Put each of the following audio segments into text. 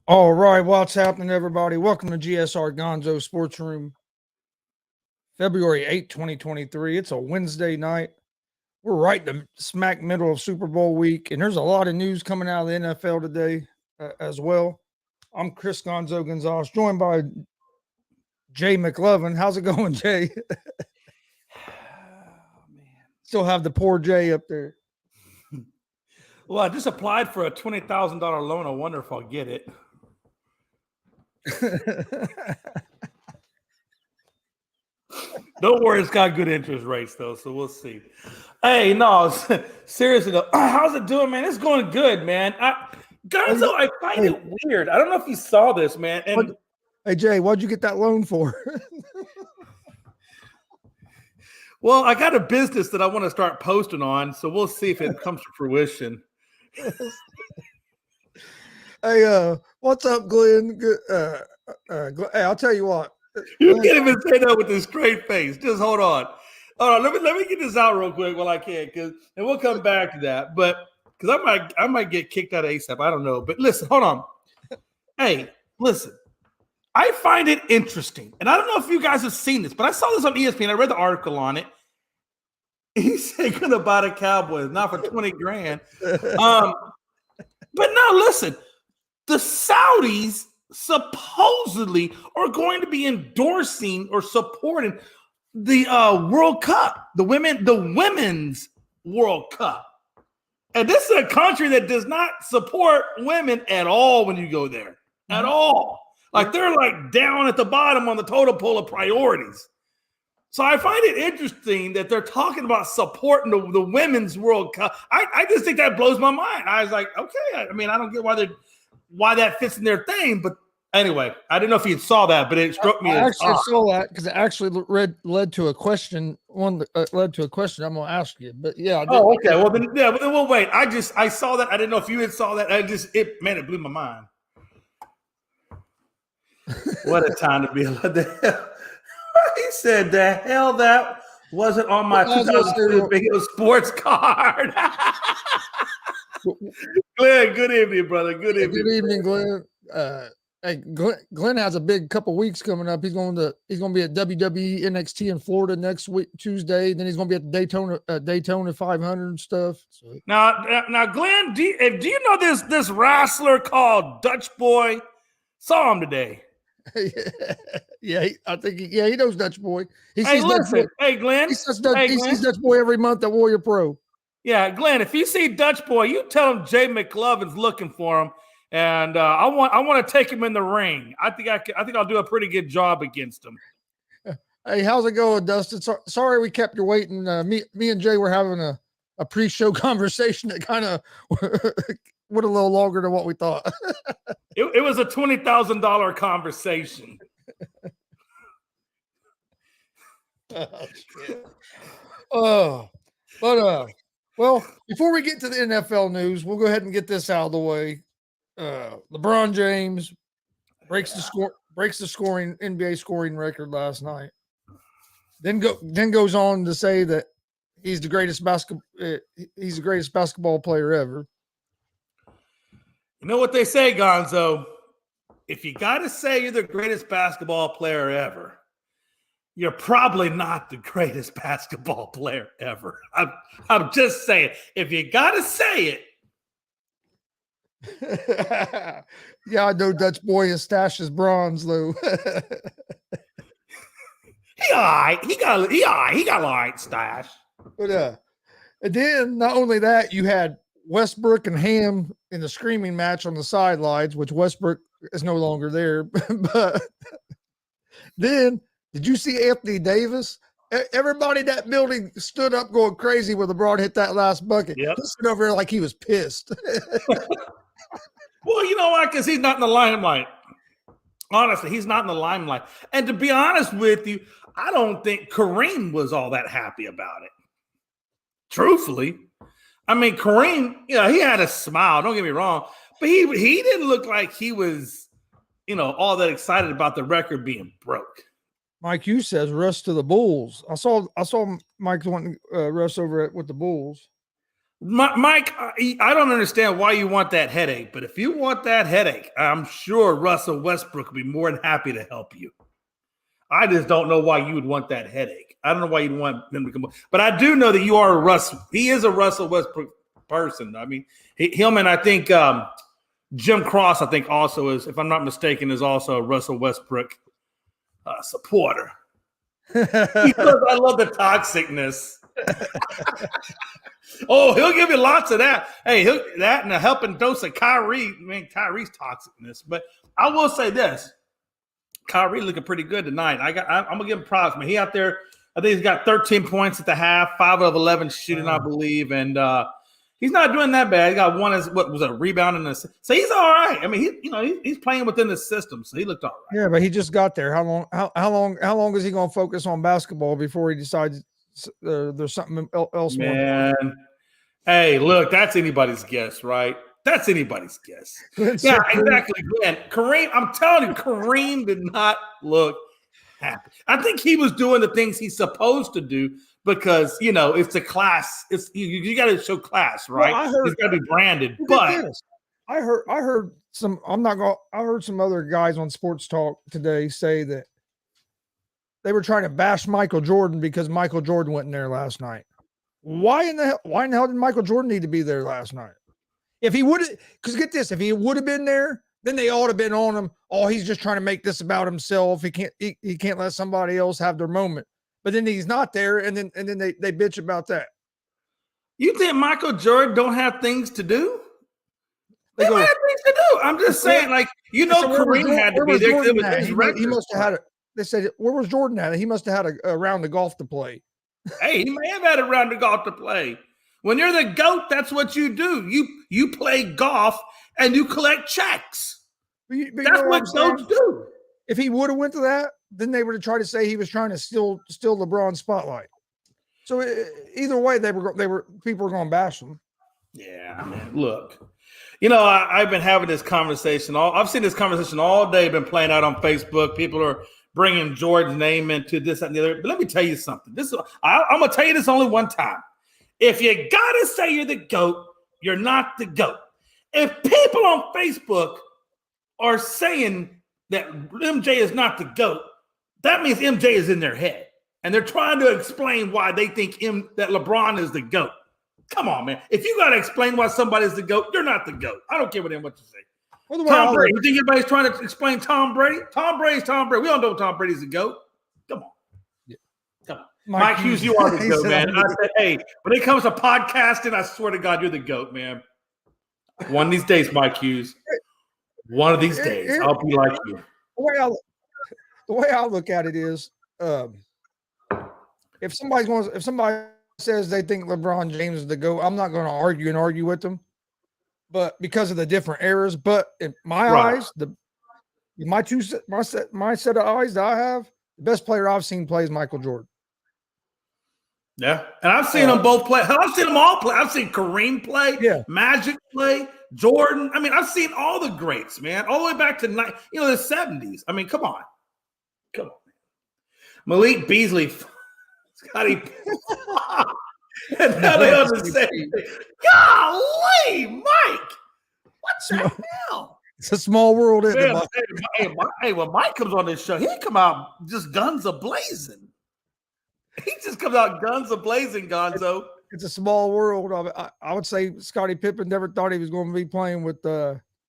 All right, what's happening, everybody? Welcome to G.S.R. Gonzo's Sports Room, February 8th, 2023. It's a Wednesday night. We're right in the smack middle of Super Bowl week, and there's a lot of news coming out of the NFL today as well. I'm Chris Gonzo'S, joined by Jay McLovin. How's it going, Jay? Oh, man. Still have the poor Jay up there. Well, I just applied for a $20,000 loan. I wonder if I'll get it. Don't worry, it's got good interest rates, though, so we'll see. Hey, no, seriously, though, how's it doing, man? It's going good, man. Gonzo, I find it weird. I don't know if you saw this, man. And hey, Jay, what'd you get that loan for? Well, I got a business that I want to start posting on, so we'll see if it comes to fruition. Hey, what's up, Glenn? Hey, I'll tell you what. You can't even say that with a straight face. Just hold on. Let me get this out real quick while I can, and we'll come back to that. But because I might get kicked out of ASAP. I don't know. But listen, hold on. Hey, listen. I find it interesting, and I don't know if you guys have seen this, but I saw this on ESPN. I read the article on it. He said gonna buy the Cowboys, not for 20 grand. But now listen, the Saudis supposedly are going to be endorsing or supporting the World Cup, the women's World Cup. And this is a country that does not support women at all when you go there. At all. Like they're like down at the bottom on the totem pole of priorities. So I find it interesting that they're talking about supporting the women's World Cup. I just think that blows my mind. I was like, okay, I mean, I don't get why that fits in their thing, but anyway, I didn't know if you saw that, but it struck me. I actually saw that because it actually led to a question. Led to a question I'm going to ask you. But yeah. Oh, okay. Well, then we'll wait. I saw that. I didn't know if you had saw that. It blew my mind. What a time to be alive. He said, the hell that wasn't on my 2002 Big Hill sports card. Glenn, good evening, brother. Good evening. Good evening, Glenn. Hey, Glenn has a big couple weeks coming up. He's going to be at WWE NXT in Florida next week, Tuesday. Then he's going to be at the Daytona 500 and stuff. So. Now, Glenn, do you know this wrestler called Dutch Boy? Saw him today. Yeah, I think he knows Dutch Boy. Hey, Glenn. He sees Dutch Boy every month at Warrior Pro. Yeah, Glenn, if you see Dutch Boy, you tell him Jay McLovin's looking for him, and I want to take him in the ring. I think I'll do a pretty good job against him. Hey, how's it going, Dustin? Sorry we kept you waiting. Me and Jay were having a pre-show conversation that kind of went a little longer than what we thought. It was a $20,000 conversation. Well, before we get to the NFL news, we'll go ahead and get this out of the way. LeBron James breaks the scoring NBA scoring record last night. Then goes on to say that he's the greatest basketball player ever. You know what they say, Gonzo? If you got to say you're the greatest basketball player ever, you're probably not the greatest basketball player ever. I'm just saying. If you got to say it. Yeah, I know Dutch Boy and stashes bronze, though. He got a light stash. But and then not only that, you had Westbrook and Ham in the screaming match on the sidelines, which Westbrook is no longer there. But then, did you see Anthony Davis? Everybody in that building stood up going crazy when LeBron hit that last bucket. Yep. He stood over there like he was pissed. Well, you know why? Because he's not in the limelight. Honestly, he's not in the limelight. And to be honest with you, I don't think Kareem was all that happy about it. Truthfully. I mean, Kareem, he had a smile. Don't get me wrong. But he didn't look like he was, all that excited about the record being broke. Mike Hughes says rush to the Bulls. I saw Mike wanting rush over with the Bulls. Mike, I don't understand why you want that headache, but if you want that headache, I'm sure Russell Westbrook will be more than happy to help you. I just don't know why you would want that headache. I don't know why you'd want him to come. But I do know that you are a Russell. He is a Russell Westbrook person. I mean, him and I think Jim Cross, I think also is, if I'm not mistaken, is also a Russell Westbrook supporter. Because I love the toxicness. Oh, he'll give you lots of that. Hey, that and a helping dose of Kyrie's toxicness. But I will say this. Kyrie looking pretty good tonight. I'm gonna give him props, man. He out there, I think he's got 13 points at the half, 5 of 11 shooting, I believe, and he's not doing that bad. He got one as what was a rebound in this, so he's all right. I mean, he's playing within the system, so he looked all right. Yeah, but he just got there. How long is he gonna focus on basketball before he decides there's something else? Man, hey, look, that's anybody's guess, right? That's anybody's guess. Yeah, exactly. Glenn. Kareem, I'm telling you, Kareem did not look happy. I think he was doing the things he's supposed to do because, it's a class. It's you got to show class, right? Well, it's got to be branded. But I heard some. I heard some other guys on Sports Talk today say that they were trying to bash Michael Jordan because Michael Jordan wasn't there last night. Why in the hell did Michael Jordan need to be there last night? If he would have, because get this, if he would have been there, then they ought to have been on him. Oh, he's just trying to make this about himself. He can't let somebody else have their moment. But then he's not there, and then they bitch about that. You think Michael Jordan don't have things to do? They don't have things to do. I'm just saying, Kareem had to be there. It was his record. He must have had it. They said, where was Jordan at? He must have had a round of golf to play. Hey, he may have had a round of golf to play. When you're the GOAT, that's what you do. You play golf and you collect checks. That's what GOATs do. If he would have went to that, then they would have tried to say he was trying to steal LeBron's spotlight. So either way, people were going to bash him. Yeah, I mean, look, I've been having this conversation. I've seen this conversation all day. Been playing out on Facebook. People are bringing Jordan's name into this and the other. But let me tell you something. I'm gonna tell you this only one time. If you gotta say you're the GOAT, you're not the GOAT. If people on Facebook are saying that MJ is not the GOAT, that means MJ is in their head. And they're trying to explain why they think that LeBron is the GOAT. Come on, man. If you got to explain why somebody's the GOAT, you're not the GOAT. I don't care what you say. Tom Brady. You think everybody's trying to explain Tom Brady? Tom Brady's Tom Brady. We don't know Tom Brady's the GOAT. Come on. Yeah. Come on. Mike Hughes, you are the GOAT, man. And I said, hey, when it comes to podcasting, I swear to God, you're the GOAT, man. One of these days, Mike Hughes. One of these days, I'll be like you. The way I look at it is, if somebody says they think LeBron James is the GOAT, I'm not going to argue with them. But because of the different eras, but in my eyes, my set of eyes that I have, the best player I've seen play is Michael Jordan. Yeah, and I've seen them both play. I've seen them all play. I've seen Kareem play, Magic play, Jordan. I mean, I've seen all the greats, man, all the way back to the 70s. I mean, come on. Malik Beasley, Scotty. And now they on the same thing. Golly, Mike, what the hell? It's a small world, isn't it? Hey, when Mike comes on this show, he come out just guns a-blazing. He just comes out guns a-blazing, Gonzo. It's a small world. I would say Scottie Pippen never thought he was going to be playing with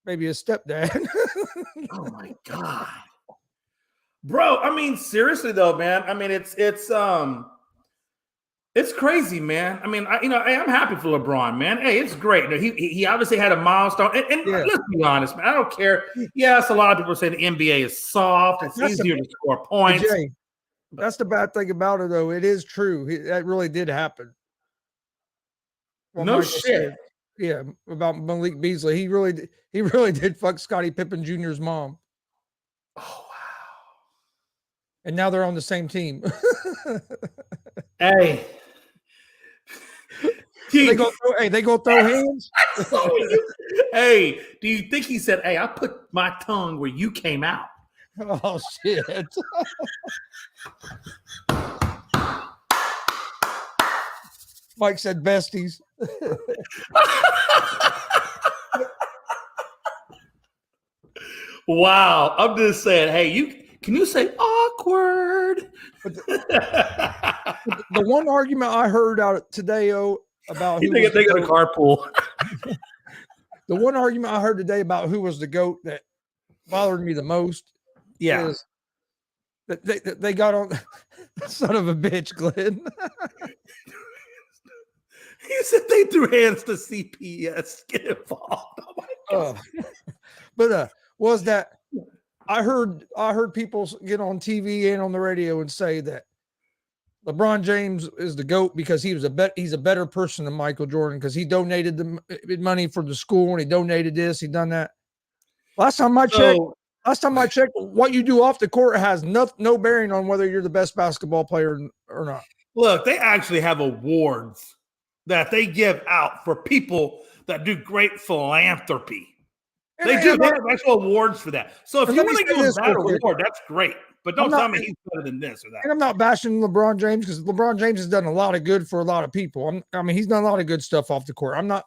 maybe his stepdad. Oh, my God. Bro, I mean, seriously, though, man. I mean, it's crazy, man. I mean, I'm happy for LeBron, man. Hey, it's great. He obviously had a milestone. And let's be honest, man. I don't care. Yes, a lot of people say the NBA is soft. It's easier to score points. Jay, that's the bad thing about it, though. It is true. That really did happen. Well, no shit. Yeah, about Malik Beasley. He really did fuck Scottie Pippen Jr.'s mom. Oh, wow. And now they're on the same team. Hey. They go throw hands. Hey, do you think he said, hey, I put my tongue where you came out? Oh, shit. Mike said besties. Wow. I'm just saying, hey, can you say awkward? The one argument I heard out today, about who they got a carpool. The one argument I heard today about who was the GOAT that bothered me the most is that they got on son of a bitch, Glenn. He said they threw hands to CPS. Get involved. Oh my God. But was that I heard people get on TV and on the radio and say that LeBron James is the GOAT because he's a better person than Michael Jordan because he donated the money for the school and he donated this, he done that. Last time I checked, what you do off the court has no bearing on whether you're the best basketball player or not. Look, they actually have awards that they give out for people that do great philanthropy. They have actual awards for that. So if you want to give him that award, that's great. But don't tell me he's better than this or that. And I'm not bashing LeBron James because LeBron James has done a lot of good for a lot of people. He's done a lot of good stuff off the court. I'm not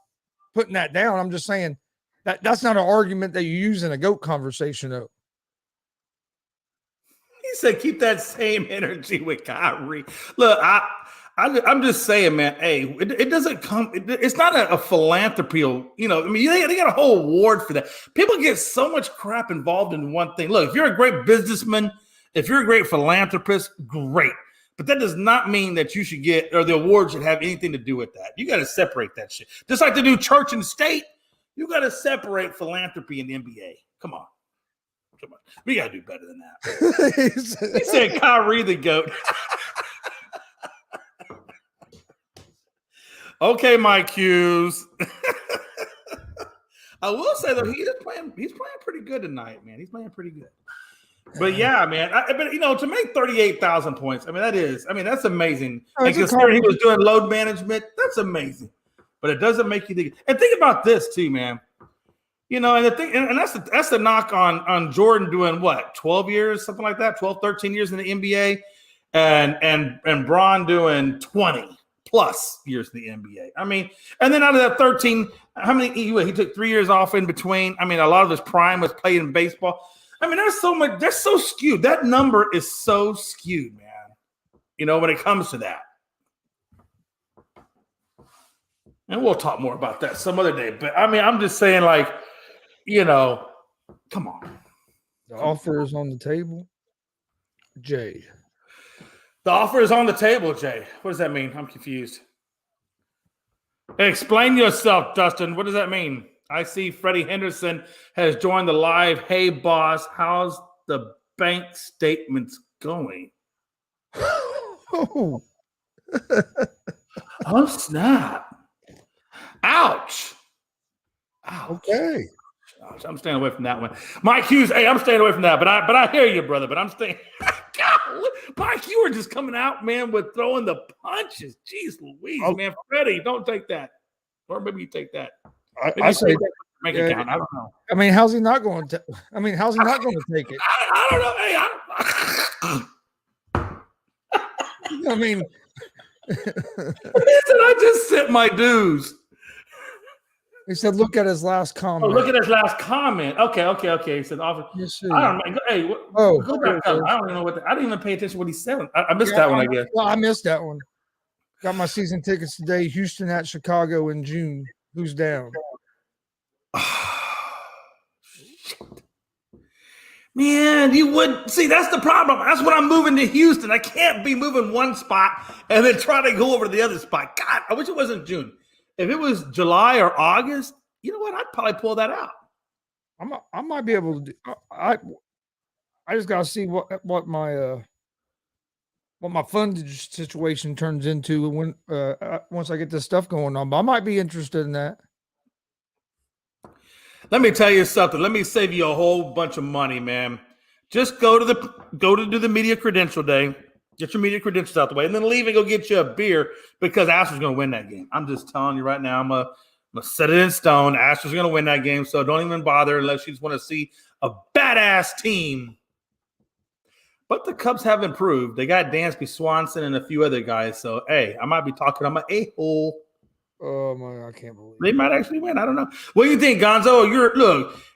putting that down. I'm just saying that's not an argument that you use in a GOAT conversation, though. He said, keep that same energy with Kyrie. Look, I'm just saying, man, hey, it doesn't come, it's not a philanthropy, they got a whole award for that. People get so much crap involved in one thing. Look, if you're a great businessman, if you're a great philanthropist, great. But that does not mean that you should get, or the award should have anything to do with that. You got to separate that shit. Just like they do church and state, you got to separate philanthropy and the NBA. Come on. We got to do better than that. He said Kyrie the GOAT. Okay, Mike Hughes. I will say though, he's playing pretty good tonight, man. He's playing pretty good. But yeah, man. But to make 38,000 points, that's amazing. And considering he was doing load management, that's amazing. But it doesn't make you think. And think about this too, man. And the thing, and that's the knock on Jordan doing what, 12 years, something like that, 12, 13 years in the NBA, and Bron doing 20 plus years in the NBA. And then out of that 13, how many he took 3 years off in between? A lot of his prime was played in baseball. There's so much, that's so skewed. That number is so skewed, man. When it comes to that. And we'll talk more about that some other day. But I'm just saying, come on. The offer is on the table, Jay. The offer is on the table, Jay. What does that mean? I'm confused. Hey, explain yourself, Dustin. What does that mean? I see Freddie Henderson has joined the live. Hey, boss, how's the bank statements going? Oh, oh snap. Ouch. Okay. Ouch. I'm staying away from that one. Mike Hughes, hey, I'm staying away from that. But I hear you, brother. But I'm staying. God, Mike, you were just coming out, man, with throwing the punches. Jeez Louise, man. Freddie, don't take that. Or maybe you take that. I say make it count. I don't know. How's he not going to? How's he not going to take it? I don't know. Hey, he said, I just sent my dues. He said, look at his last comment. Oh, look at his last comment. Okay. He said, offer. I don't know. Hey, go back up. I don't even know what. I didn't even pay attention to what he said. I missed that one, I guess. Well, I missed that one. Got my season tickets today. Houston at Chicago in June. Who's down? Man, you would see. That's the problem. That's when I'm moving to Houston. I can't be moving one spot and then try to go over to the other spot. God, I wish it wasn't June. If it was July or August, you know what? I'd probably pull that out. I might be able to do. I just gotta see what my fundage situation turns into when once I get this stuff going on. But I might be interested in that. Let me tell you something. Let me save you a whole bunch of money, man. Just go to do the media credential day. Get your media credentials out the way, and then leave and go get you a beer because Astros going to win that game. I'm just telling you right now. I'm gonna set it in stone. Astros going to win that game, so don't even bother unless you just want to see a badass team. But the Cubs have improved. They got Dansby Swanson and a few other guys. So, hey, I might be talking on my a-hole. Oh my! I can't believe They might actually win. I don't know. What do you think, Gonzo?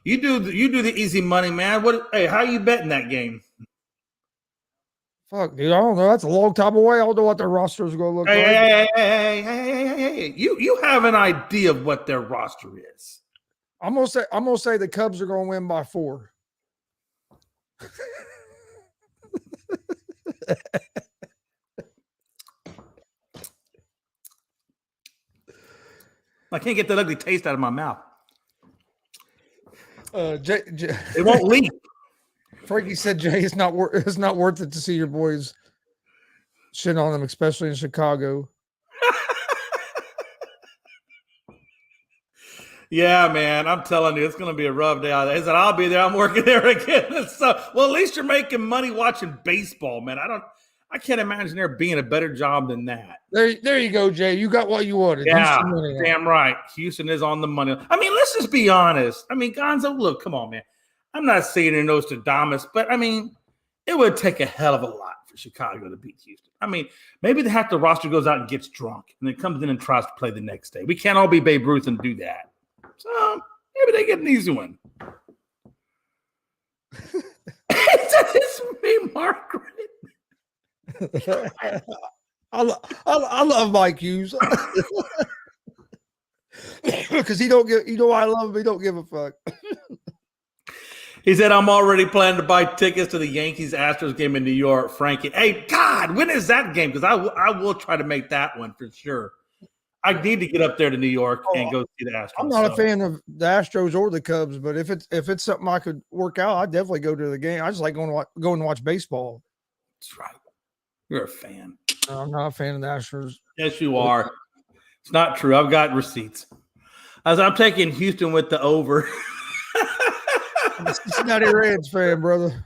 You do the easy money, man. Hey, how you betting that game? Fuck, dude. I don't know. That's a long time away. I don't know what their roster is going to look like. Hey. You have an idea of what their roster is. I'm gonna say the Cubs are going to win by 4. I can't get that ugly taste out of my mouth. It won't leave. Frankie said, "Jay, it's not worth it to see your boys shit on them, especially in Chicago." Yeah, man, I'm telling you, it's going to be a rough day out there. He said, I'll be there. I'm working there again. So, well, at least you're making money watching baseball, man. I can't imagine there being a better job than that. There you go, Jay. You got what you wanted. Yeah, damn right. Houston is on the money. I mean, let's just be honest. I mean, Gonzo, look, come on, man. I'm not saying in Nostradamus, but I mean, it would take a hell of a lot for Chicago to beat Houston. I mean, maybe half the roster goes out and gets drunk and then comes in and tries to play the next day. We can't all be Babe Ruth and do that. So maybe they get an easy one. It's me, Margaret. I love Mike Hughes because he don't give. You know why I love him? He don't give a fuck. He said, "I'm already planning to buy tickets to the Yankees-Astros game in New York." Frankie, hey, God, when is that game? Because I will try to make that one for sure. I need to get up there to New York and go see the Astros. I'm not a fan of the Astros or the Cubs, but if it's something I could work out, I'd definitely go to the game. I just like going and watch baseball. That's right. You're a fan. I'm not a fan of the Astros. Yes, you are. It's not true. I've got receipts. I'm taking Houston with the over. I'm a Cincinnati Reds fan, brother.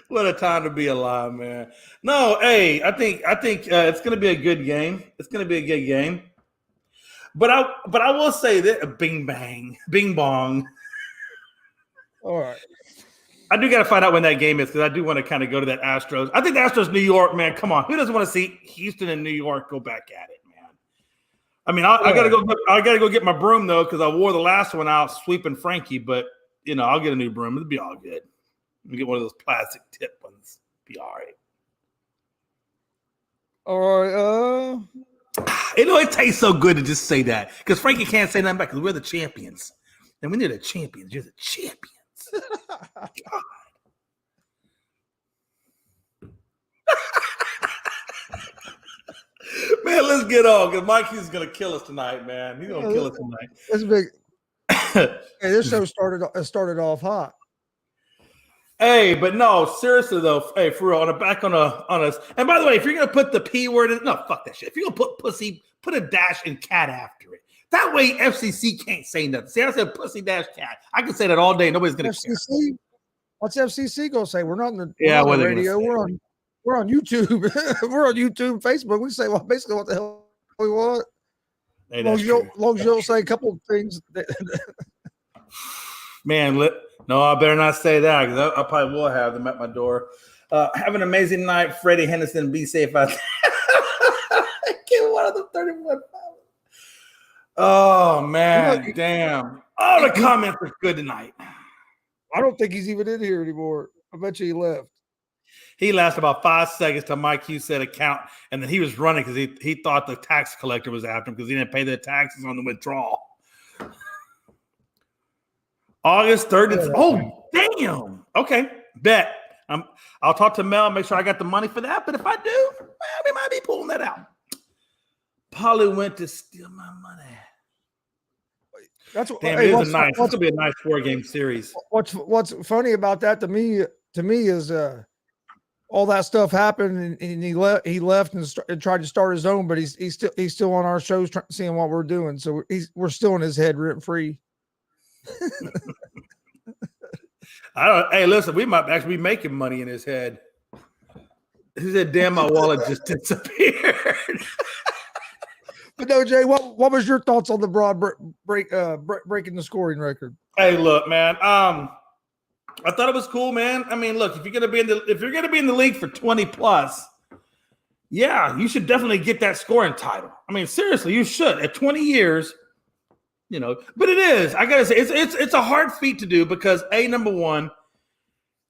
What a time to be alive, man. No, hey, I think it's going to be a good game. It's going to be a good game. But I will say that bing bang, bing bong. All right. I do got to find out when that game is because I do want to kind of go to that Astros. I think the Astros, New York, man. Come on, who doesn't want to see Houston and New York go back at it, man? I mean, I gotta go. I gotta go get my broom though because I wore the last one out sweeping Frankie. But I'll get a new broom. It'll be all good. Let me get one of those plastic tip ones. Be all right. All right. It tastes so good to just say that because Frankie can't say nothing back because we're the champions, and when you're the champions, you're the champions. God. Man, let's get on because Mikey's gonna kill us tonight, man. He's gonna kill us tonight. It's big. Hey, this show started off hot. Hey, but no, seriously though, hey, for real, on us. And by the way, if you're gonna put the P word in, no, fuck that shit. If you're gonna put pussy, put a dash and cat after it. That way, FCC can't say nothing. See, I said pussy dash cat. I can say that all day. Nobody's gonna FCC? care. What's FCC gonna say? We're not on the radio. We're on YouTube. We're on YouTube, Facebook. We say basically what the hell we want. Hey, long as you don't say a couple of things. Man, no, I better not say that because I probably will have them at my door. Have an amazing night, Freddie Henderson. Be safe out there. Get one of the 31 pounds. Oh, man, damn. All the comments are good tonight. I don't think he's even in here anymore. I bet you he left. He lasted about 5 seconds till Mike Hughes said account, and then he was running because he thought the tax collector was after him because he didn't pay the taxes on the withdrawal. August 30th. Oh, damn. Okay, bet. I'll talk to Mel, make sure I got the money for that. But if I do, we might be pulling that out. Polly went to steal my money. That's damn. It is nice. It's gonna be a nice 4-game series. What's funny about that to me is all that stuff happened and he left and tried to start his own, but he's still on our shows seeing what we're doing. So we're still in his head rent free. Hey, listen, we might actually be making money in his head. He said, "Damn, my wallet just disappeared." But no, Jay, what was your thoughts on the broad breaking the scoring record? Hey, look, man. I thought it was cool, man. I mean, look, if you're gonna be in the league for 20 plus, yeah, you should definitely get that scoring title. I mean, seriously, you should at 20 years. But it is. I gotta say, it's a hard feat to do because number one,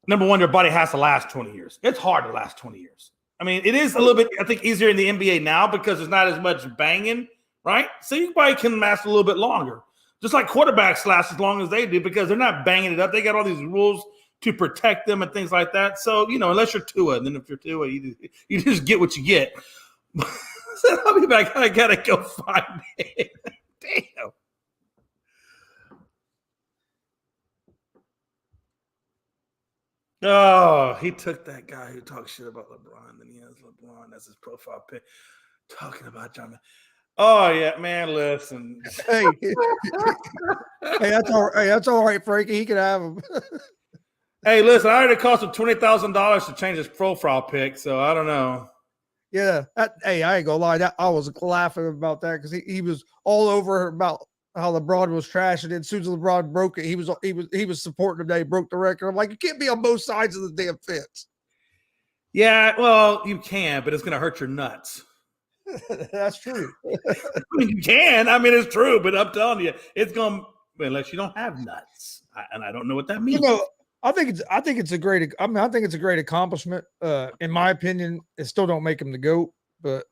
your body has to last 20 years. It's hard to last 20 years. I mean, it is a little bit, I think, easier in the NBA now because there's not as much banging, right? So your body can last a little bit longer. Just like quarterbacks last as long as they do because they're not banging it up. They got all these rules to protect them and things like that. So, unless you're Tua, and then if you're Tua, you just get what you get. So I'll be back. I gotta go find it. Damn. Oh, he took that guy who talks shit about LeBron. Then he has LeBron as his profile pic, talking about John. Oh yeah, man. Listen, hey, that's all right, Frankie. He can have him. Hey, listen, I heard it cost him $20,000 to change his profile pic, so I don't know. Yeah, I ain't gonna lie. I was laughing about that because he was all over about how LeBron was trash, and then as soon as LeBron broke it, he was supporting him that he broke the record. I'm like, you can't be on both sides of the damn fence. Yeah, well, you can, but it's gonna hurt your nuts. That's true. I mean, you can. I mean, it's true, but I'm telling you, it's gonna unless you don't have nuts, and I don't know what that means. I think it's a great. I mean, I think it's a great accomplishment. In my opinion, it still don't make him the GOAT, but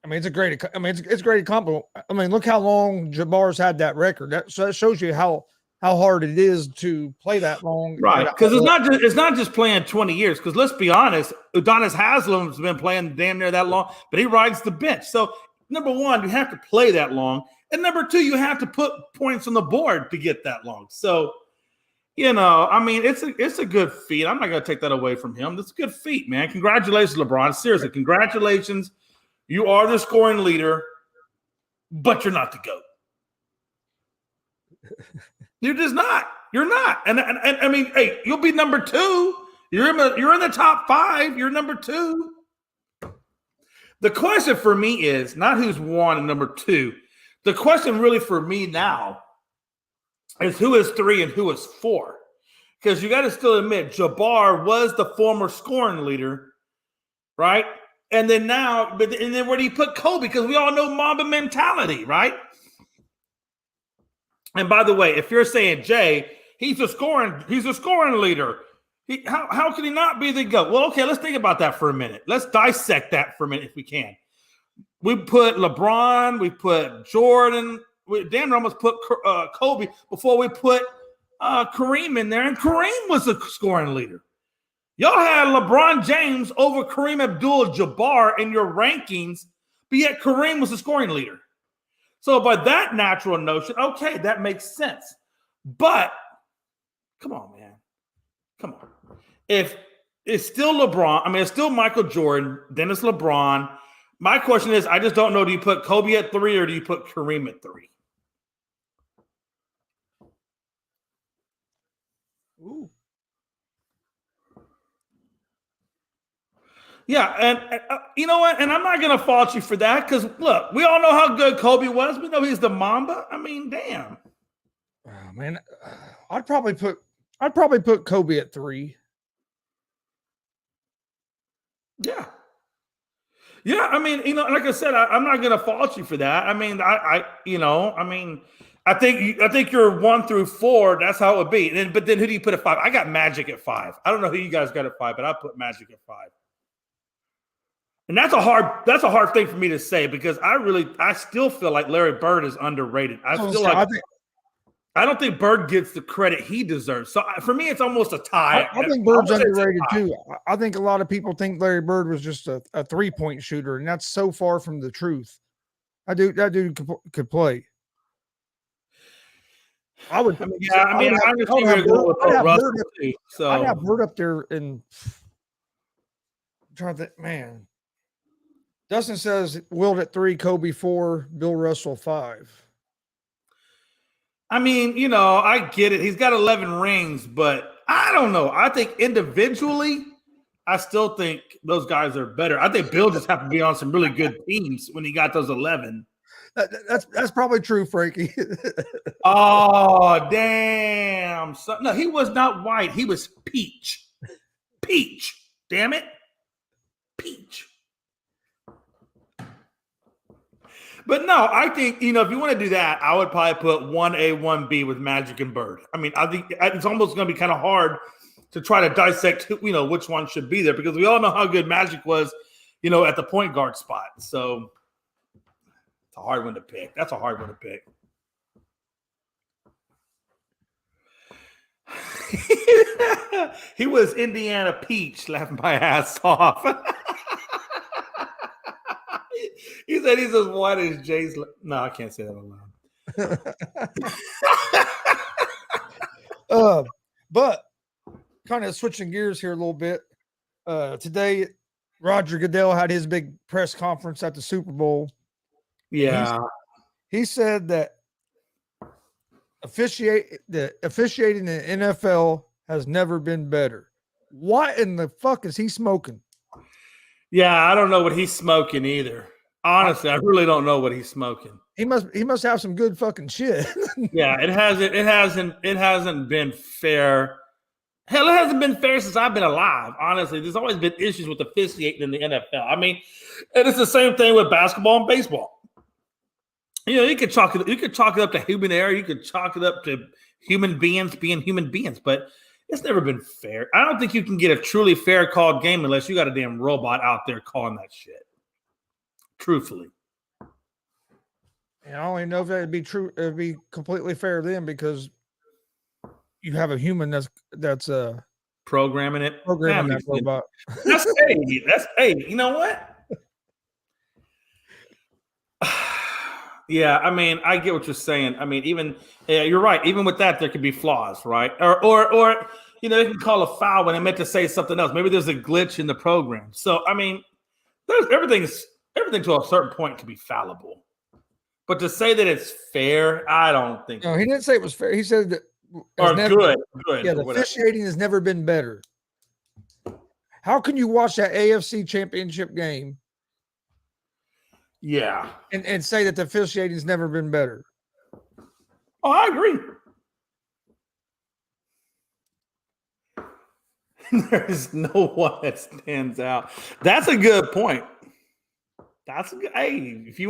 I mean, it's a great. I mean, it's a great accomplishment. I mean, look how long Jabbar's had that record. That shows you how hard it is to play that long. Right, because it's not just playing 20 years. Because let's be honest, Udonis Haslam's been playing damn near that long, but he rides the bench. So number one, you have to play that long, and number two, you have to put points on the board to get that long. So. I mean, it's a good feat. I'm not going to take that away from him. It's a good feat, man. Congratulations, LeBron. Seriously, congratulations. You are the scoring leader, but you're not the GOAT. You're just not. You're not. And I mean, hey, you'll be number two. You're in the top five. You're number two. The question for me is not who's one and number two. The question really for me now is who is three and who is four. Because you got to still admit, G.S.R was the former scoring leader, right? And then where do you put Kobe? Because we all know Mamba mentality, right? And by the way, if you're saying Jay, he's a scoring leader. How can he not be the GOAT? Well, okay, let's think about that for a minute. Let's dissect that for a minute if we can. We put LeBron, we put Jordan. We damn near almost put Kobe before we put Kareem in there, and Kareem was a scoring leader. Y'all had LeBron James over Kareem Abdul-Jabbar in your rankings, but yet Kareem was the scoring leader. So by that natural notion, okay, that makes sense. But come on, man. Come on. If it's still LeBron, I mean, it's still Michael Jordan, then it's LeBron. My question is, I just don't know, do you put Kobe at 3 or do you put Kareem at 3? Ooh. Yeah, and you know what? And I'm not going to fault you for that because, look, we all know how good Kobe was. We know he's the Mamba. I mean, damn. Oh, man, I'd probably put Kobe at 3. Yeah. Yeah, I mean, like I said, I'm not going to fault you for that. I mean, I think you're 1 through 4. That's how it would be. But then who do you put at 5? I got Magic at 5. I don't know who you guys got at 5, but I put Magic at 5. And that's a hard thing for me to say because I still feel like Larry Bird is underrated. I don't think Bird gets the credit he deserves. So for me, it's almost a tie. I think Bird's underrated too. I think a lot of people think Larry Bird was just a 3-point shooter, and that's so far from the truth. That dude could play. I'd have Bird up there, and I'm trying to think, man. Dustin says Wilt at 3, Kobe 4, Bill Russell 5. I mean, I get it. He's got 11 rings, but I don't know. I think individually, I still think those guys are better. I think Bill just happened to be on some really good teams when he got those 11. That's probably true, Frankie. Oh, damn. So, no, he was not white. He was peach. Peach. Damn it. Peach. But no, I think, if you want to do that, I would probably put 1A, 1B with Magic and Bird. I mean, I think it's almost going to be kind of hard to try to dissect, which one should be there, because we all know how good Magic was, at the point guard spot. So it's a hard one to pick. That's a hard one to pick. He was Indiana Peach, laughing my ass off. He said he's as white as Jay's. No, I can't say that aloud. But kind of switching gears here a little bit. Today, Roger Goodell had his big press conference at the Super Bowl. Yeah. He said that officiating in the NFL has never been better. What in the fuck is he smoking? Yeah, I don't know what he's smoking either. Honestly, I really don't know what he's smoking. He must have some good fucking shit. Yeah, it hasn't been fair. Hell, it hasn't been fair since I've been alive. Honestly, there's always been issues with officiating in the NFL. I mean, and it's the same thing with basketball and baseball. You could chalk it up to human error. You could chalk it up to human beings being human beings, but it's never been fair. I don't think you can get a truly fair called game unless you got a damn robot out there calling that shit. Truthfully. And I don't even know if that'd be true. It'd be completely fair then, because you have a human that's programming that robot. That's you know what? Yeah, I mean, I get what you're saying. I mean, you're right. Even with that, there could be flaws, right? Or they can call a foul when they meant to say something else. Maybe there's a glitch in the program. So, I mean, there's everything to a certain point can be fallible. But to say that it's fair, I don't think. No, he didn't say it was fair. He said that. Good. Yeah, the officiating has never been better. How can you watch that AFC Championship game? Yeah. And say that the officiating has never been better? Oh, I agree. There's no one that stands out. That's a good point. Hey, if you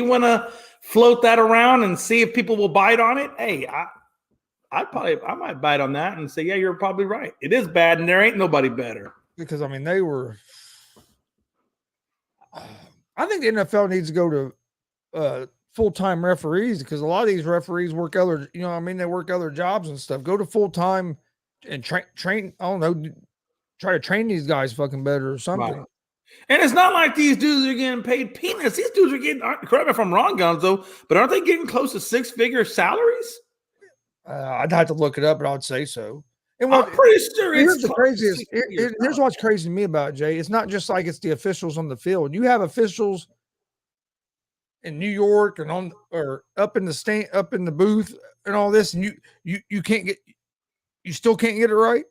wanna float that around and see if people will bite on it, hey, I might bite on that and say, yeah, you're probably right. It is bad, and there ain't nobody better. Because I mean, they were. I think the NFL needs to go to full-time referees, because a lot of these referees work other, they work other jobs and stuff. Go to full-time and train. I don't know, try to train these guys fucking better or something. Right. And it's not like these dudes are getting paid peanuts. These dudes are getting, correct me if I'm wrong, Gonzo, but aren't they getting close to six-figure salaries? I'd have to look it up, but I would say so. And I'm pretty sure here's the craziest. Here's what's crazy to me about it, Jay. It's not just like it's the officials on the field. You have officials in New York and up in the booth and all this, and you still can't get it right.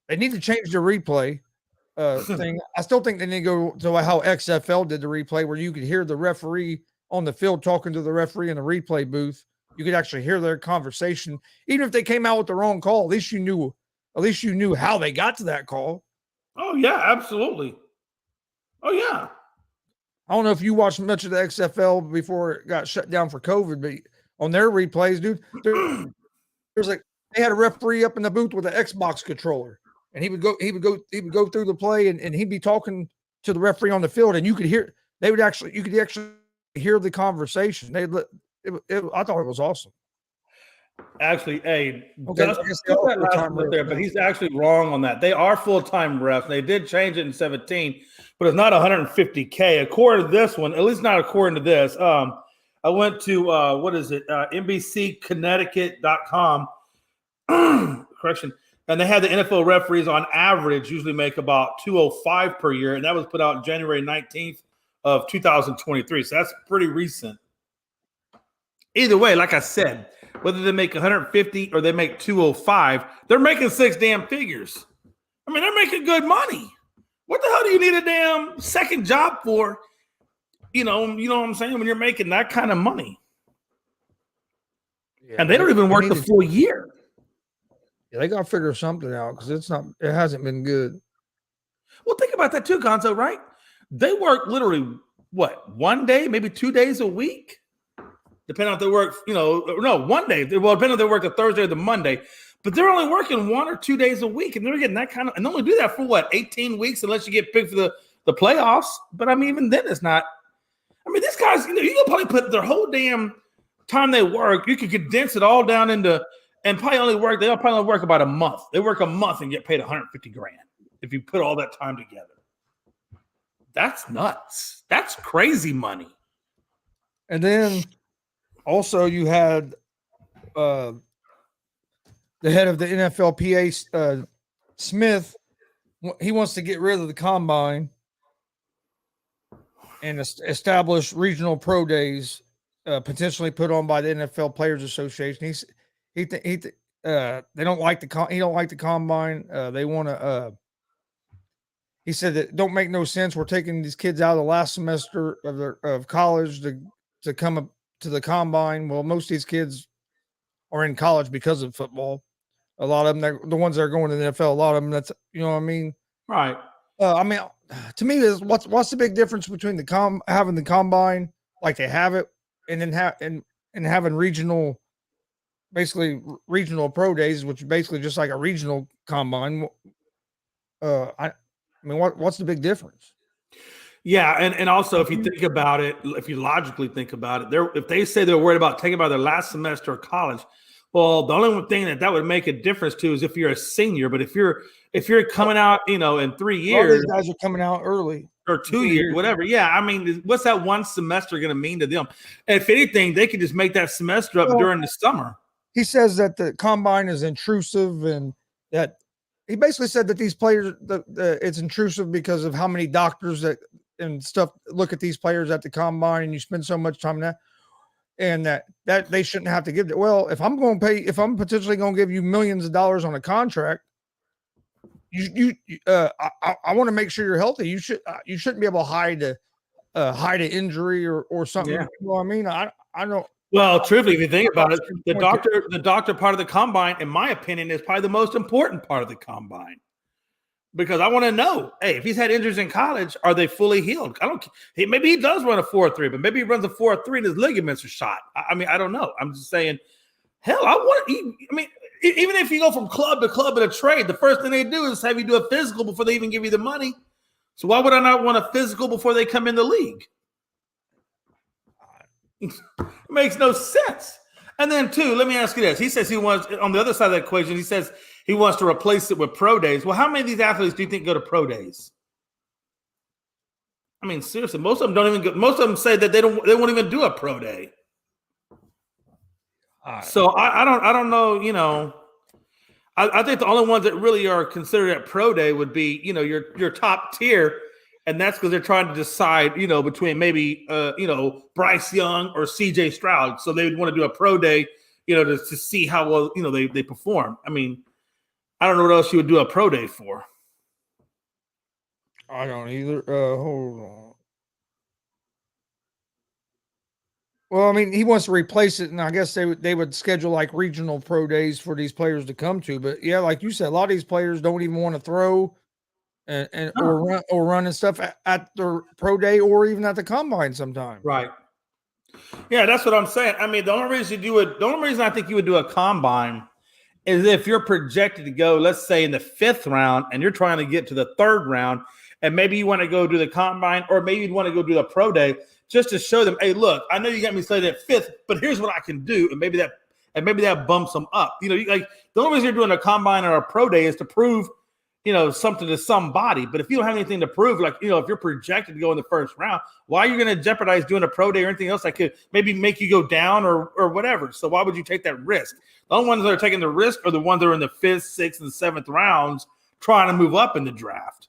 They need to change the replay thing. I still think they need to go to how XFL did the replay, where you could hear the referee on the field talking to the referee in the replay booth. You could actually hear their conversation, even if they came out with the wrong call. At least you knew how they got to that call. Oh yeah, absolutely. Oh yeah. I don't know if you watched much of the XFL before it got shut down for COVID, but on their replays, dude, there's like they had a referee up in the booth with an Xbox controller, and he would go through the play, and he'd be talking to the referee on the field, and you could actually hear the conversation. I thought it was awesome. Actually, hey, okay, but he's actually wrong on that. They are full-time refs. They did change it in 2017, but it's not $150K. According to this one, at least not according to this. I went to NBCConnecticut.com. Correction. And they had the NFL referees on average usually make about $205 per year, and that was put out January 19th of 2023. So that's pretty recent. Either way, like I said, whether they make 150 or they make 205, they're making six damn figures. I mean, they're making good money. What the hell do you need a damn second job for? you know what I'm saying? When you're making that kind of money. Yeah, And they don't even work the full year. Yeah, they got to figure something out because it hasn't been good. Well, think about that too, Gonzo, right? They work literally, what, 1 day, maybe 2 days a week? Depending on if they work, no, 1 day. Well, depending on if they work the Thursday or the Monday. But they're only working 1 or 2 days a week. And they're getting that kind of, and they only do that for what, 18 weeks unless you get picked for the playoffs. But I mean, even then it's not. I mean, these guys, you can probably put their whole damn time they work, you could condense it all down into, and they'll probably only work about a month. They work a month and get paid $150,000 if you put all that time together. That's nuts. That's crazy money. And then also you had the head of the NFLPA, Smith. He wants to get rid of the combine and establish regional pro days, potentially put on by the NFL Players Association. They don't like he don't like the combine. They want to. He said that don't make no sense. We're taking these kids out of the last semester of college to come up to the combine. Well, most of these kids are in college because of football. A lot of them, the ones that are going to the NFL, a lot of them, that's, you know what I mean? Right. I mean, to me, what's the big difference between having the combine like they have it, and then having regional, basically regional pro days, which is basically just like a regional combine. I mean, what's the big difference? Yeah, and also if you think about it, if you logically think about it, if they say they're worried about taking about their last semester of college, well, the only thing that would make a difference too is if you're a senior. But if you're coming out, in 3 years, these guys are coming out early or 2 years, whatever. Yeah, I mean, what's that one semester going to mean to them? And if anything, they could just make that semester up during the summer. He says that the combine is intrusive, and that he basically said that these players, it's intrusive because of how many doctors and stuff look at these players at the combine, and you spend so much time in that. And that they shouldn't have to give it. Well, if I'm potentially going to give you millions of dollars on a contract, I want to make sure you're healthy. You shouldn't be able to hide an injury or something. Yeah. You know what I mean? I don't. Well, truthfully, if you think about it, the doctor part of the combine, in my opinion, is probably the most important part of the combine. Because I want to know, hey, if he's had injuries in college, are they fully healed? Maybe he does run a 4.3, but maybe he runs a 4.3 and his ligaments are shot. I mean, I don't know. I'm just saying, hell, even if you go from club to club in a trade, the first thing they do is have you do a physical before they even give you the money. So why would I not want a physical before they come in the league? It makes no sense. And then, too, let me ask you this. He says he wants, on the other side of that equation, he says he wants to replace it with pro days. Well, how many of these athletes do you think go to pro days? I mean, seriously, most of them don't even go. Most of them say that they won't even do a pro day. So I don't know. I think the only ones that really are considered at pro day would be, your top tier. And that's because they're trying to decide, between maybe, Bryce Young or C.J. Stroud. So they would want to do a pro day, to see how well, they perform. I mean, I don't know what else you would do a pro day for. I don't either. Hold on. Well, I mean, he wants to replace it, and I guess they would schedule like regional pro days for these players to come to. But yeah, like you said, a lot of these players don't even want to throw. Or run and stuff at the pro day or even at the combine sometimes. Right. Yeah, that's what I'm saying. I mean, the only reason I think you would do a combine is if you're projected to go, let's say in the 5th round, and you're trying to get to the 3rd round, and maybe you want to go do the combine, or maybe you'd want to go do the pro day just to show them, hey, look, I know you got me slated at 5th, but here's what I can do, and maybe that bumps them up. The only reason you're doing a combine or a pro day is to prove something to somebody. But if you don't have anything to prove, like, if you're projected to go in the 1st round, why are you going to jeopardize doing a pro day or anything else that could maybe make you go down or whatever? So why would you take that risk? The only ones that are taking the risk are the ones that are in the 5th, 6th, and 7th rounds trying to move up in the draft.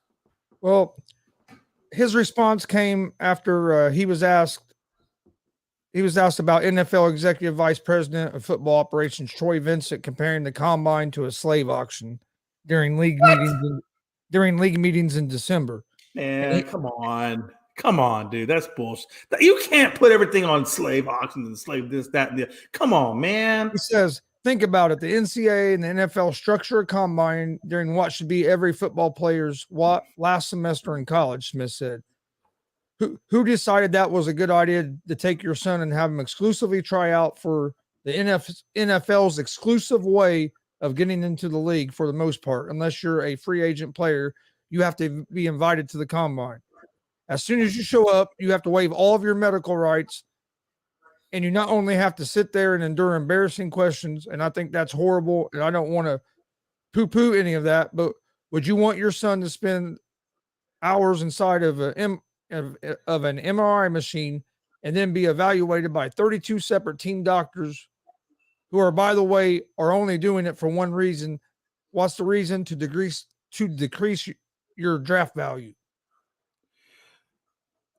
Well, his response came after he was asked about NFL Executive Vice President of Football Operations Troy Vincent comparing the combine to a slave auction during league meetings in December. Man, come on. Come on, dude. That's bullshit. You can't put everything on slave auctions and slave this, that, and the. Come on, man. He says, think about it. The NCAA and the NFL structure a combine during what should be every football player's last semester in college, Smith said. Who decided that was a good idea to take your son and have him exclusively try out for the NFL's exclusive way of getting into the league for the most part? Unless you're a free agent player, you have to be invited to the combine. As soon as you show up, you have to waive all of your medical rights, and you not only have to sit there and endure embarrassing questions, and I think that's horrible, and I don't want to poo-poo any of that, but would you want your son to spend hours inside of an MRI machine and then be evaluated by 32 separate team doctors who are, by the way, are only doing it for one reason? What's the reason? To decrease your draft value.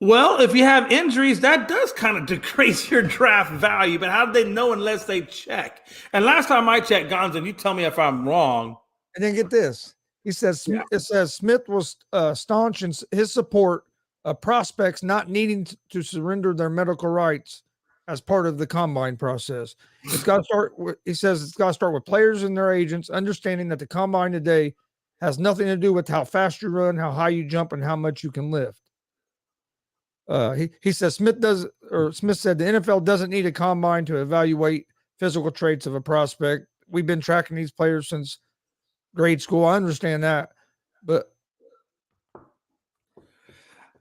Well, if you have injuries, that does kind of decrease your draft value. But how do they know unless they check? And last time I checked, Gonzo, and you tell me if I'm wrong. And then get this. He says, It says Smith was staunch in his support of prospects not needing to surrender their medical rights as part of the combine process. It's got to start. He says it's got to start with players and their agents understanding that the combine today has nothing to do with how fast you run, how high you jump, and how much you can lift. He says Smith said the NFL doesn't need a combine to evaluate physical traits of a prospect. We've been tracking these players since grade school. I understand that, but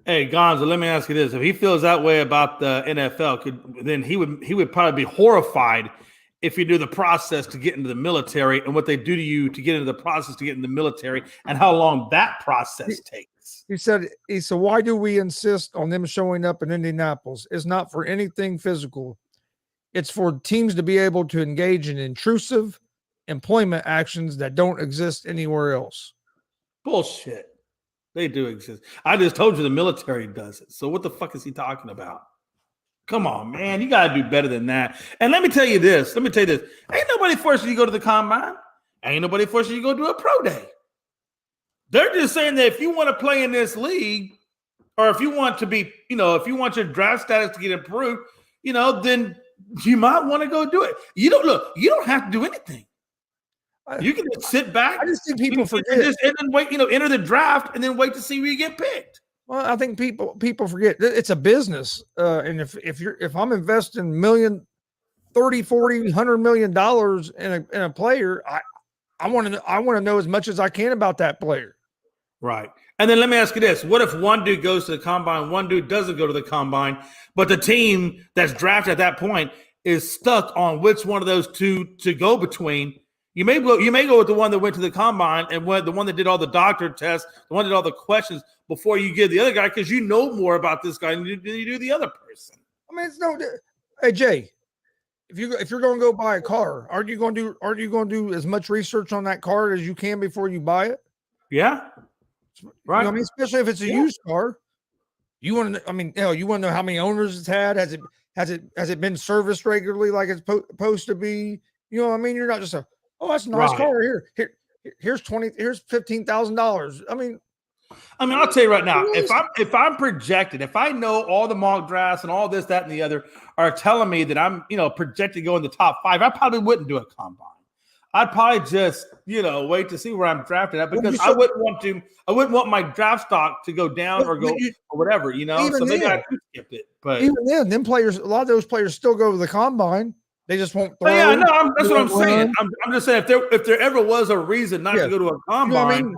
hey, Gonzo, let me ask you this: if he feels that way about the NFL, then he would probably be horrified if you do the process to get into the military and what they do to you to get into the process to get in the military and how long that process takes. He said, why do we insist on them showing up in Indianapolis? It's not for anything physical. It's for teams to be able to engage in intrusive employment actions that don't exist anywhere else. Bullshit. They do exist. I just told you the military does it. So what the fuck is he talking about? Come on, man. You got to do better than that. And let me tell you this. Ain't nobody forcing you to go to the combine. Ain't nobody forcing you to go do a pro day. They're just saying that if you want to play in this league, or if you want to be, if you want your draft status to get improved, then you might want to go do it. You don't have to do anything. You can just sit back. I just think people forget. Just and then wait, enter the draft and then wait to see where you get picked. Well, I think people forget it's a business. And if I'm investing $30, $40, $100 million in a player, I want to know as much as I can about that player. Right. And then let me ask you this. What if one dude goes to the combine, one dude doesn't go to the combine, but the team that's drafted at that point is stuck on which one of those two to go between? You may go with the one that went to the combine and the one that did all the doctor tests, the one that did all the questions before you give the other guy, because you know more about this guy than you do the other person. I mean, hey Jay, if you're going to go buy a car, aren't you going to do as much research on that car as you can before you buy it? Yeah. Right. I mean, especially if it's a used car, you want to. I mean, you want to know how many owners it's had. Has it been serviced regularly like it's supposed to be? You know what I mean? You're not just that's a nice car here's $15,000. I mean, I'll tell you right now, if I'm projected, if I know all the mock drafts and all this, that, and the other are telling me that I'm, projected to go in the top 5, I probably wouldn't do a combine. I'd probably just, wait to see where I'm drafted at, because I wouldn't want my draft stock to go down or go or whatever, so maybe I could skip it. But even then, a lot of those players still go to the combine. They just won't throw. Yeah, no, that's what I'm saying. I'm just saying if there ever was a reason not to go to a combine,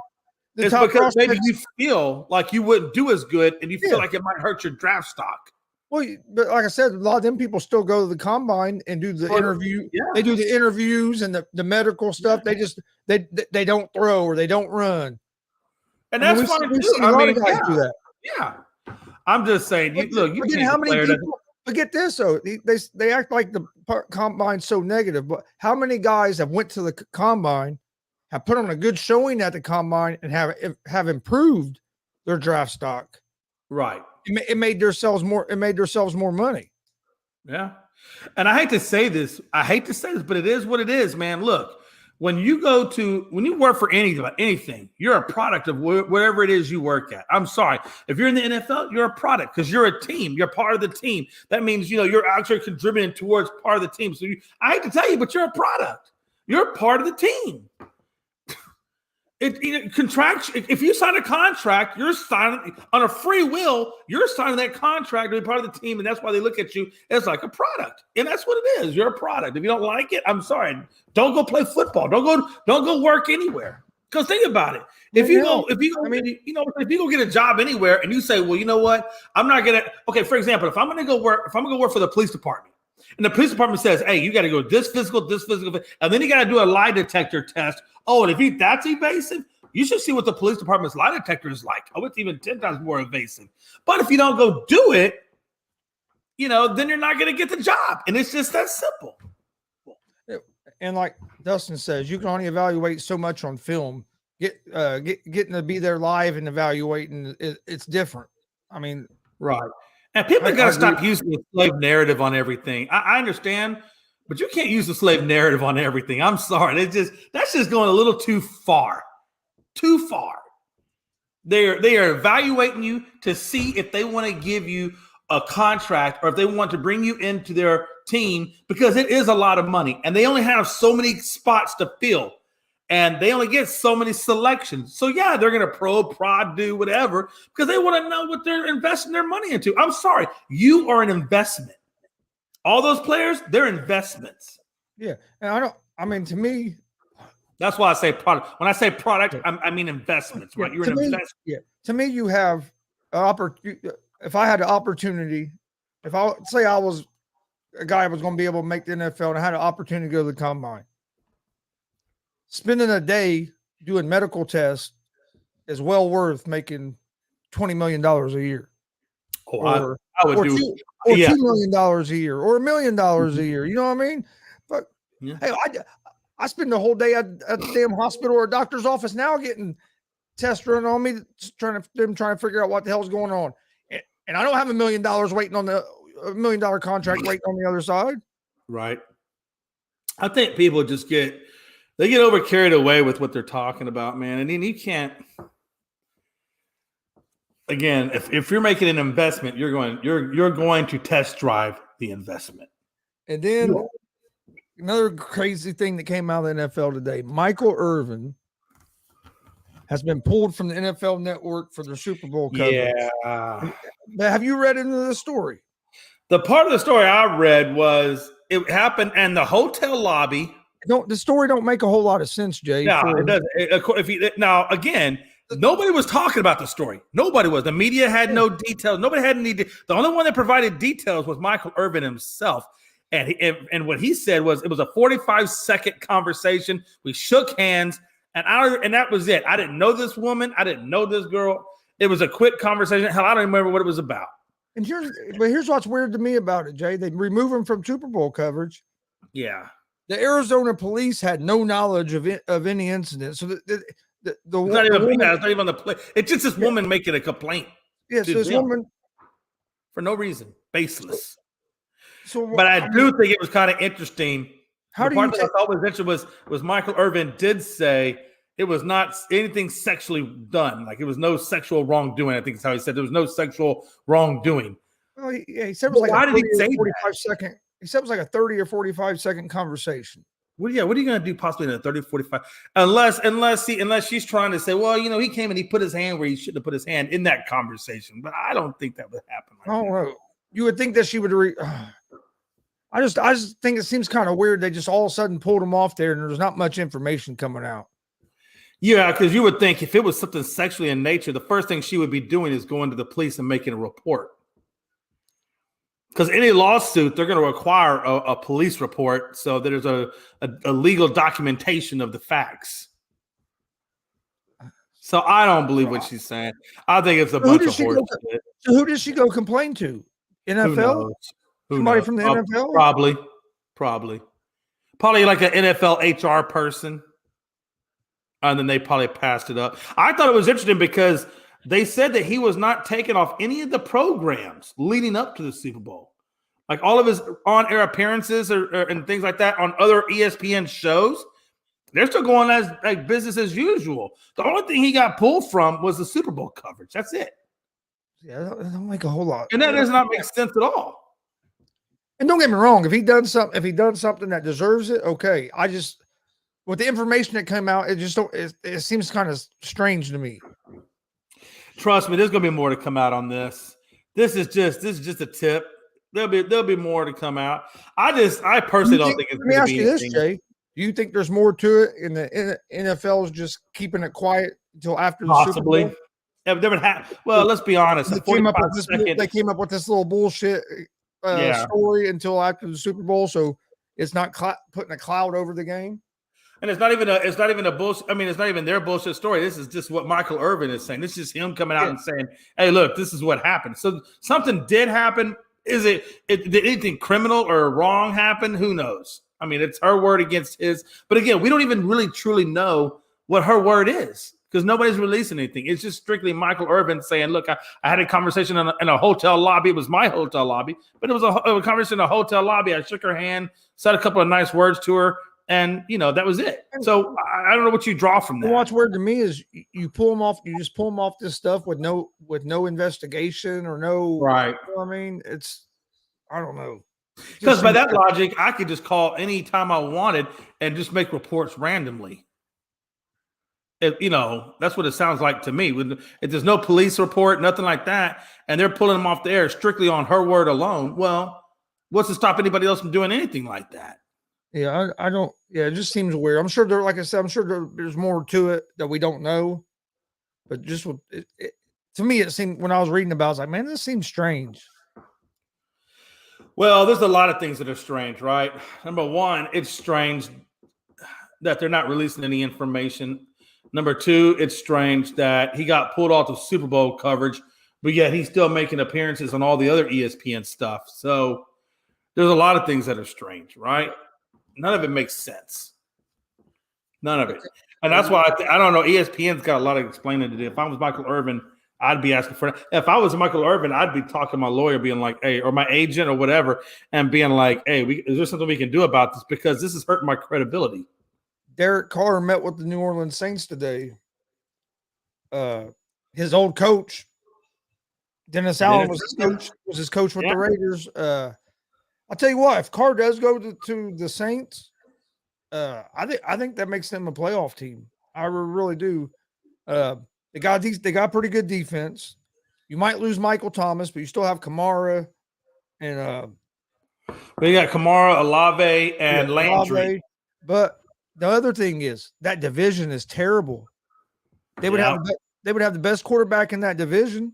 it's because maybe you feel like you wouldn't do as good and you feel like it might hurt your draft stock. Well, but like I said, a lot of them people still go to the combine and do the interview. Yeah. They do the interviews and the medical stuff. Yeah. They don't throw or they don't run. And that's fine too. A lot of guys do that. Yeah. I'm just saying, you can't how many people forget this though. They act like the combine's so negative, but how many guys have went to the combine, have put on a good showing at the combine, and have improved their draft stock? Right. It made themselves more money. Yeah. And I hate to say this, but it is what it is, man. Look, when you work for anything, you're a product of whatever it is you work at. I'm sorry. If you're in the NFL, you're a product because you're a team. You're part of the team. That means, you're actually contributing towards part of the team. So I hate to tell you, but you're a product. You're a part of the team. If you sign a contract, you're signing on a free will. You're signing that contract to be part of the team, and that's why they look at you as like a product. And that's what it is. You're a product. If you don't like it, I'm sorry. Don't go play football. Don't go work anywhere. Because think about it. If you go get a job anywhere, and you say, well, you know what? I'm not gonna. Okay, for example, if I'm gonna go work for the police department, and the police department says, hey, you got to go this physical, and then you got to do a lie detector test. Oh, and if that's evasive, you should see what the police department's lie detector is like. Oh, it's even 10 times more evasive. But if you don't go do it, then you're not going to get the job. And it's just that simple. And like Dustin says, you can only evaluate so much on film. Getting to be there live and evaluating, it's different. I mean, right. And people got to stop using the slave narrative on everything. I understand, but you can't use the slave narrative on everything. I'm sorry. That's just going a little too far. Too far. They are evaluating you to see if they want to give you a contract or if they want to bring you into their team, because it is a lot of money and they only have so many spots to fill and they only get so many selections. So yeah, they're going to prod, do whatever because they want to know what they're investing their money into. I'm sorry. You are an investment. All those players, they're investments. Yeah. And to me, that's why I say product. When I say product, I mean investments, right? You're an investment. Yeah. To me, you have if I had the opportunity, if I say I was a guy who was going to be able to make the NFL and I had an opportunity to go to the combine, spending a day doing medical tests is well worth making $20 million a year. Oh, I would do $2 million a year or $1 million a year. You know what I mean? But hey, I spend the whole day at the damn hospital or a doctor's office now getting tests run on me, trying to figure out what the hell's going on. And I don't have $1 million waiting on $1 million contract waiting on the other side. Right. I think people just get over carried away with what they're talking about, man. And then you can't. Again, if you're making an investment, you're going to test drive the investment. And then another crazy thing that came out of the NFL today, Michael Irvin has been pulled from the NFL Network for their Super Bowl coverage. Yeah. Have you read into the story? The part of the story I read was it happened in the hotel lobby. The story don't make a whole lot of sense, Jay. No, it doesn't. Now, again, nobody was talking about the story. Nobody was. The media had no details. Nobody had any. The only one that provided details was Michael Irvin himself. And what he said was it was a 45-second conversation. We shook hands, and that was it. I didn't know this woman. I didn't know this girl. It was a quick conversation. Hell, I don't remember what it was about. And here's what's weird to me about it, Jay. They remove him from Super Bowl coverage. Yeah. The Arizona police had no knowledge of any incident. So it's not even the play. It's just this woman making a complaint. Yes, this woman for no reason, baseless. But I do think it was kind of interesting. The part that I thought was interesting was Michael Irvin did say it was not anything sexually done. Like it was no sexual wrongdoing. I think is how he said there was no sexual wrongdoing. Well, he said it was like why did he say 45-second? He said it was like a 30 or 45-second conversation. Well, yeah, what are you going to do possibly in a 30, 45? Unless she's trying to say, well, he came and he put his hand where he shouldn't have put his hand in that conversation. But I don't think that would happen. I don't know. You would think that she would I just think it seems kind of weird. They just all of a sudden pulled him off there and there's not much information coming out. Yeah, because you would think if it was something sexually in nature, the first thing she would be doing is going to the police and making a report. Because any lawsuit, they're going to require a police report so that there's a legal documentation of the facts. So I don't believe what she's saying. I think it's a bunch of horse shit. So who does she go complain to? NFL? Somebody from the NFL? Probably like an NFL HR person. And then they probably passed it up. I thought it was interesting because they said that he was not taken off any of the programs leading up to the Super Bowl. Like all of his on-air appearances and things like that on other ESPN shows. They're still going as like business as usual. The only thing he got pulled from was the Super Bowl coverage. That's it. Yeah, that don't make a whole lot. And that does not make sense at all. And don't get me wrong, if he done something that deserves it, okay. I just with the information that came out, it seems kind of strange to me. Trust me, there's gonna be more to come out on this. This is just a tip. There'll be more to come out. I personally don't think it's let me gonna ask be you this, anything. Jay. Do you think there's more to it in the NFL is just keeping it quiet until after the Possibly. Super Bowl? Yeah, but well, let's be honest. They came up with this little bullshit story until after the Super Bowl, so it's not putting a cloud over the game. And it's not even a bullshit. I mean, it's not even their bullshit story. This is just what Michael Irvin is saying. This is just him coming out and saying, "Hey, look, this is what happened." So something did happen. Did anything criminal or wrong happen? Who knows? I mean, it's her word against his. But again, we don't even really truly know what her word is because nobody's releasing anything. It's just strictly Michael Irvin saying, "Look, I had a conversation in a hotel lobby. It was my hotel lobby, but it was a conversation in a hotel lobby. I shook her hand, said a couple of nice words to her." And that was it. So I don't know what you draw from that. What's weird to me is you pull them off. You just pull them off this stuff with no investigation or no. Right. You know I mean, I don't know. Because by that logic, I could just call any time I wanted and just make reports randomly. That's what it sounds like to me. If there's no police report, nothing like that, and they're pulling them off the air strictly on her word alone, well, what's to stop anybody else from doing anything like that? Yeah, I don't. Yeah, it just seems weird. I'm sure like I said, I'm sure there's more to it that we don't know. But just to me, it seemed when I was reading about it, I was like, man, this seems strange. Well, there's a lot of things that are strange, right? Number one, it's strange that they're not releasing any information. Number two, it's strange that he got pulled off of Super Bowl coverage, but yet he's still making appearances on all the other ESPN stuff. So there's a lot of things that are strange, right? None of it makes sense. None of it. And that's why I don't know. ESPN's got a lot of explaining to do. If I was Michael Irvin, I'd be asking for it. If I was Michael Irvin, I'd be talking to my lawyer, being like, hey, or my agent or whatever, and being like, hey, is there something we can do about this? Because this is hurting my credibility. Derek Carr met with the New Orleans Saints today. His old coach, Dennis Allen, was his coach with the Raiders. I'll tell you what, if Carr does go to the Saints, I think that makes them a playoff team. I really do. They got pretty good defense. You might lose Michael Thomas, but you still have Kamara and you got Kamara, Olave, and Landry. Olave. But the other thing is that division is terrible. They would have the best quarterback in that division.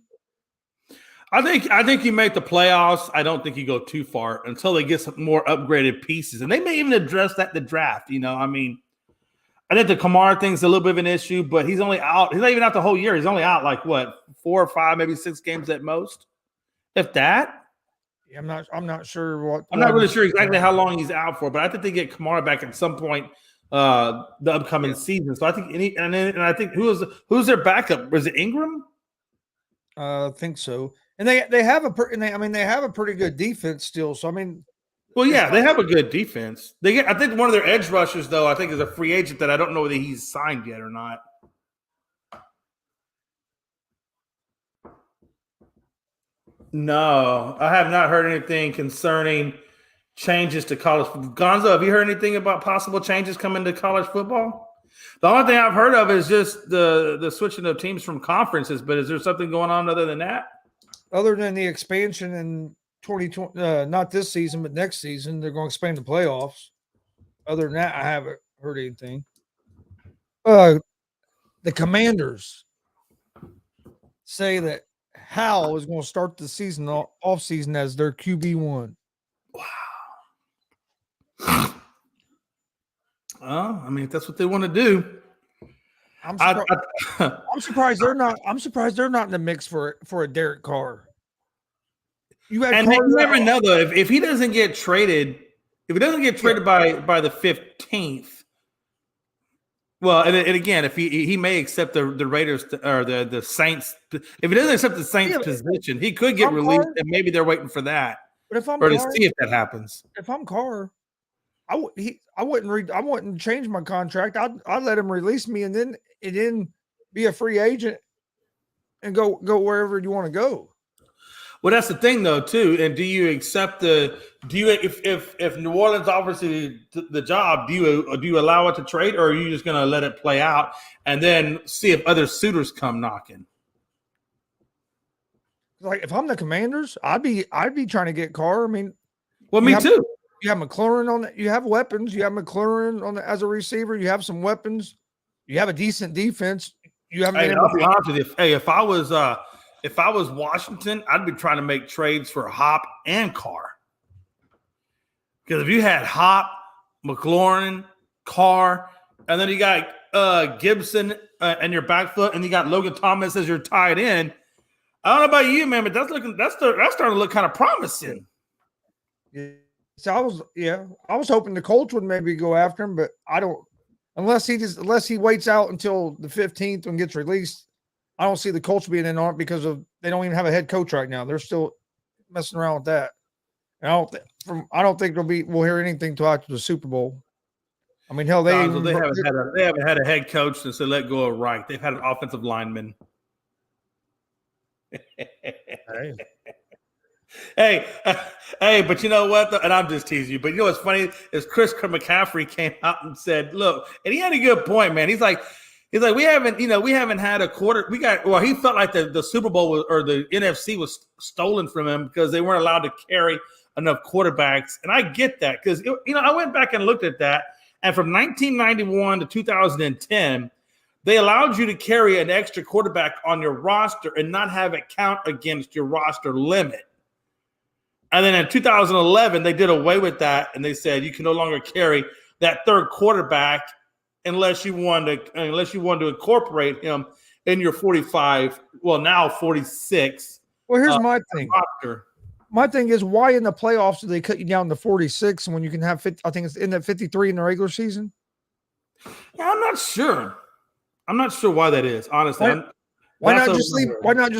I think you make the playoffs. I don't think you go too far until they get some more upgraded pieces, and they may even address that in the draft. I mean, I think the Kamara thing's a little bit of an issue, but he's only out. He's not even out the whole year. He's only out like what, 4 or 5, maybe 6 games at most, if that. Yeah, I'm not sure what. I'm not really sure exactly how long he's out for, but I think they get Kamara back at some point the upcoming season. So I think and I think who's their backup? Was it Ingram? I think so. And they have a pretty good defense still. So I mean, well, yeah, they have a good defense. I think one of their edge rushers, though, I think is a free agent that I don't know whether he's signed yet or not. No, I have not heard anything concerning changes to college. Gonzo, have you heard anything about possible changes coming to college football? The only thing I've heard of is just the switching of teams from conferences. But is there something going on other than that? Other than the expansion in 2020, not this season, but next season, they're going to expand the playoffs. Other than that, I haven't heard anything. The Commanders say that Howell is going to start the season off season as their QB1. Wow. Well, I mean, if that's what they want to do. I'm surprised they're not. I'm surprised they're not in the mix for a Derek Carr. You never know though. If he doesn't get traded, by the 15th, well, and again, if he may accept the Raiders or the Saints. If he doesn't accept the Saints position, he could get released, and maybe they're waiting for that. But if I'm to see if that happens. If I'm Carr, I wouldn't change my contract. I'd let him release me and then be a free agent and go wherever you want to go. Well, that's the thing, though, too. And do you accept if New Orleans offers you the job, do you allow it to trade, or are you just going to let it play out and then see if other suitors come knocking? Like if I'm the Commanders, I'd be trying to get Carr. I mean, well, me too. You have McLaurin on that. You have weapons. You have McLaurin on as a receiver. You have some weapons. You have a decent defense. You haven't. Hey, I'll be honest with you. Hey, if I was Washington, I'd be trying to make trades for Hop and Carr. Because if you had Hop, McLaurin, Carr, and then you got Gibson and your back foot, and you got Logan Thomas as your tight end, I don't know about you, man, but that's starting to look kind of promising. Yeah. So I was hoping the Colts would maybe go after him, but I don't. Unless he waits out until the 15th and gets released, I don't see the Colts being in on it because they don't even have a head coach right now. They're still messing around with that. And I don't think we'll hear anything till after the Super Bowl. I mean, hell, they haven't had a head coach since they let go of Reich. They've had an offensive lineman. Hey, but you know what? And I'm just teasing you. But you know what's funny is Chris McCaffrey came out and said, "Look," and he had a good point, man. He's like, we haven't had a quarter. He felt like the Super Bowl or the NFC was stolen from him because they weren't allowed to carry enough quarterbacks. And I get that because I went back and looked at that, and from 1991 to 2010. They allowed you to carry an extra quarterback on your roster and not have it count against your roster limit. And then in 2011, they did away with that, and they said you can no longer carry that third quarterback unless you want to incorporate him in your 45. Well, now 46. Well, here's my thing. Roster. My thing is, why in the playoffs do they cut you down to 46 when you can have 50? I think it's in that 53 in the regular season. Yeah, I'm not sure. I'm not sure why that is, honestly. Why not just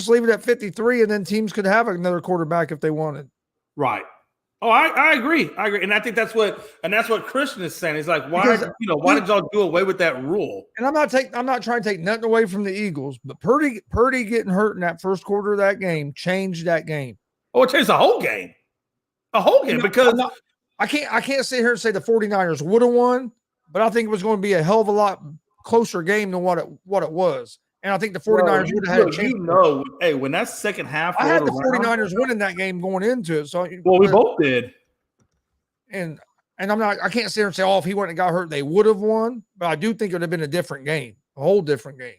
leave it at 53 and then teams could have another quarterback if they wanted? Right. Oh, I agree. And I think that's what Christian is saying. He's like, why did y'all do away with that rule? And I'm not trying to take nothing away from the Eagles, but Purdy getting hurt in that first quarter of that game changed that game. Oh, it changed the whole game. Because I can't sit here and say the 49ers would have won, but I think it was going to be a hell of a lot closer game than what it was. And I think the 49ers would have had a chance. Hey, when that second half I had the 49ers winning that game going into it. So we both did. And I can't sit here and say, if he wouldn't have got hurt, they would have won. But I do think it would have been a different game, a whole different game.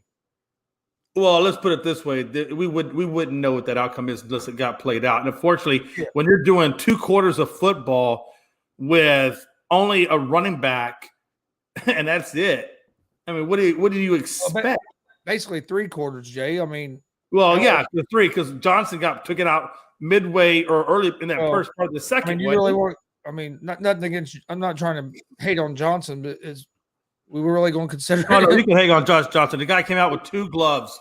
Well, let's put it this way. We wouldn't know what that outcome is unless it got played out. And unfortunately, when you're doing 2 quarters of football with only a running back and that's it, I mean, what do you expect? Basically 3 quarters, Jay. I mean, the 3 because Johnson took it out midway or early in that first part of the second. Nothing against. I'm not trying to hate on Johnson, but we were really going to consider. No, you can hate on Josh Johnson. The guy came out with 2 gloves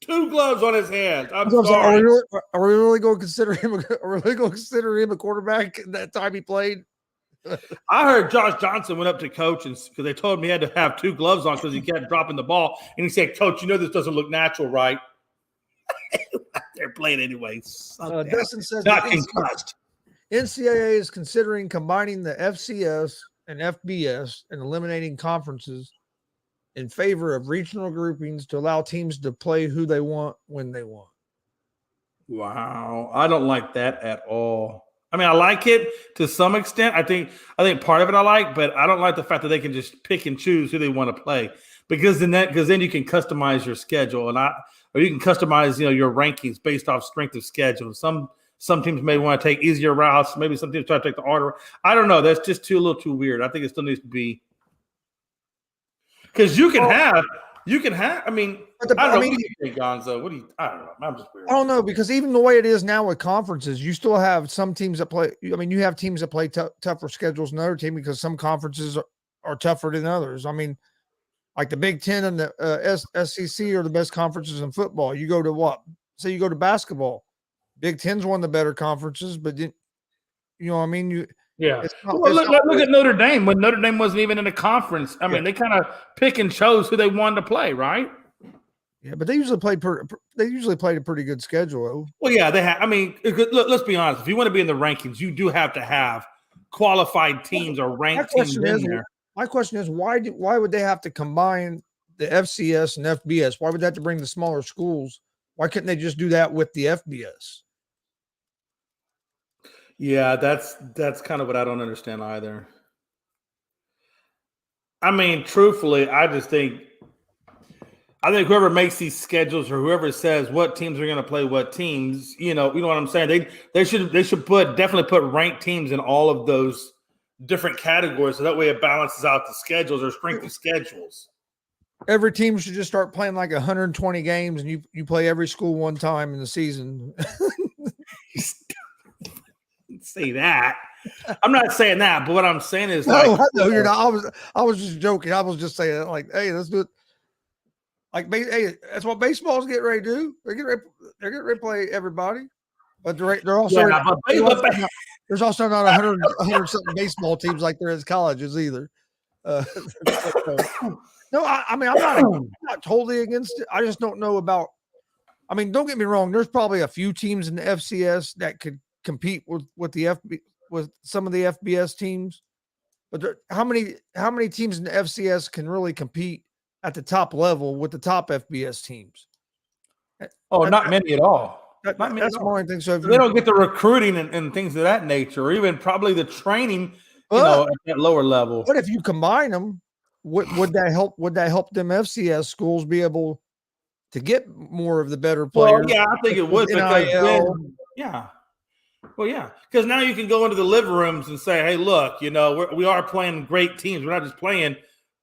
on his hands. I'm sorry. Are we really going to consider him? Are we really going to consider him a quarterback that time he played? I heard Josh Johnson went up to coach because they told him he had to have 2 gloves on because he kept dropping the ball. And he said, "Coach, this doesn't look natural, right?" They're playing anyway. Dustin says not concussed. NCAA is considering combining the FCS and FBS and eliminating conferences in favor of regional groupings to allow teams to play who they want when they want. Wow. I don't like that at all. I mean, I like it to some extent. I think part of it I like, but I don't like the fact that they can just pick and choose who they want to play because then you can customize your schedule or you can customize your rankings based off strength of schedule. Some teams may want to take easier routes. Maybe some teams try to take the harder. I don't know. That's just a little too weird. I think it still needs to be because you can have. I mean, what do you think, Gonzo? I don't know. I'm just weird. I don't know because even the way it is now with conferences, you still have some teams that play. I mean, you have teams that play tougher schedules than other teams because some conferences are tougher than others. I mean, like the Big Ten and the SEC are the best conferences in football. You go to what? Say you go to basketball. Big Ten's one of the better conferences, but what I mean, Yeah. It's not. Well, It's not look at Notre Dame when Notre Dame wasn't even in the conference. I mean, they kind of pick and chose who they wanted to play, right? yeah, but they usually played. They usually played a pretty good schedule. Though. Well, yeah, they have. I mean, look, let's be honest. If you want to be in the rankings, you do have to have qualified teams or ranked teams in there. My question is, why would they have to combine the FCS and FBS? Why would they have to bring the smaller schools? Why couldn't they just do that with the FBS? Yeah, that's kind of what I don't understand either. I mean, truthfully, I think whoever makes these schedules or whoever says what teams are going to play what teams, you know what I'm saying? They should definitely put ranked teams in all of those different categories, so that way it balances out the schedules or strength of schedules. Every team should just start playing like 120 games, and you play every school one time in the season. Say that. I'm not saying that, but what I'm saying is, no, you're not. I was just joking. I was just saying, like, hey, let's do it. Like, hey, that's what baseball's getting ready to do. They're getting ready to play everybody, but they're also there's also not 100 something baseball teams like there is colleges either. No, I mean, I'm not totally against it. I just don't know about. I mean, don't get me wrong. There's probably a few teams in the FCS that could compete with some of the FBS teams, but how many teams in the FCS can really compete at the top level with the top FBS teams? Oh, not many at all. That's my thing. So if they don't get the recruiting and things of that nature, or even probably the training, at that lower level. But if you combine them, would that help? Would that help them FCS schools be able to get more of the better players? Well, yeah, I think it would because now you can go into the living rooms and say, hey, look, we are playing great teams. We're not just playing,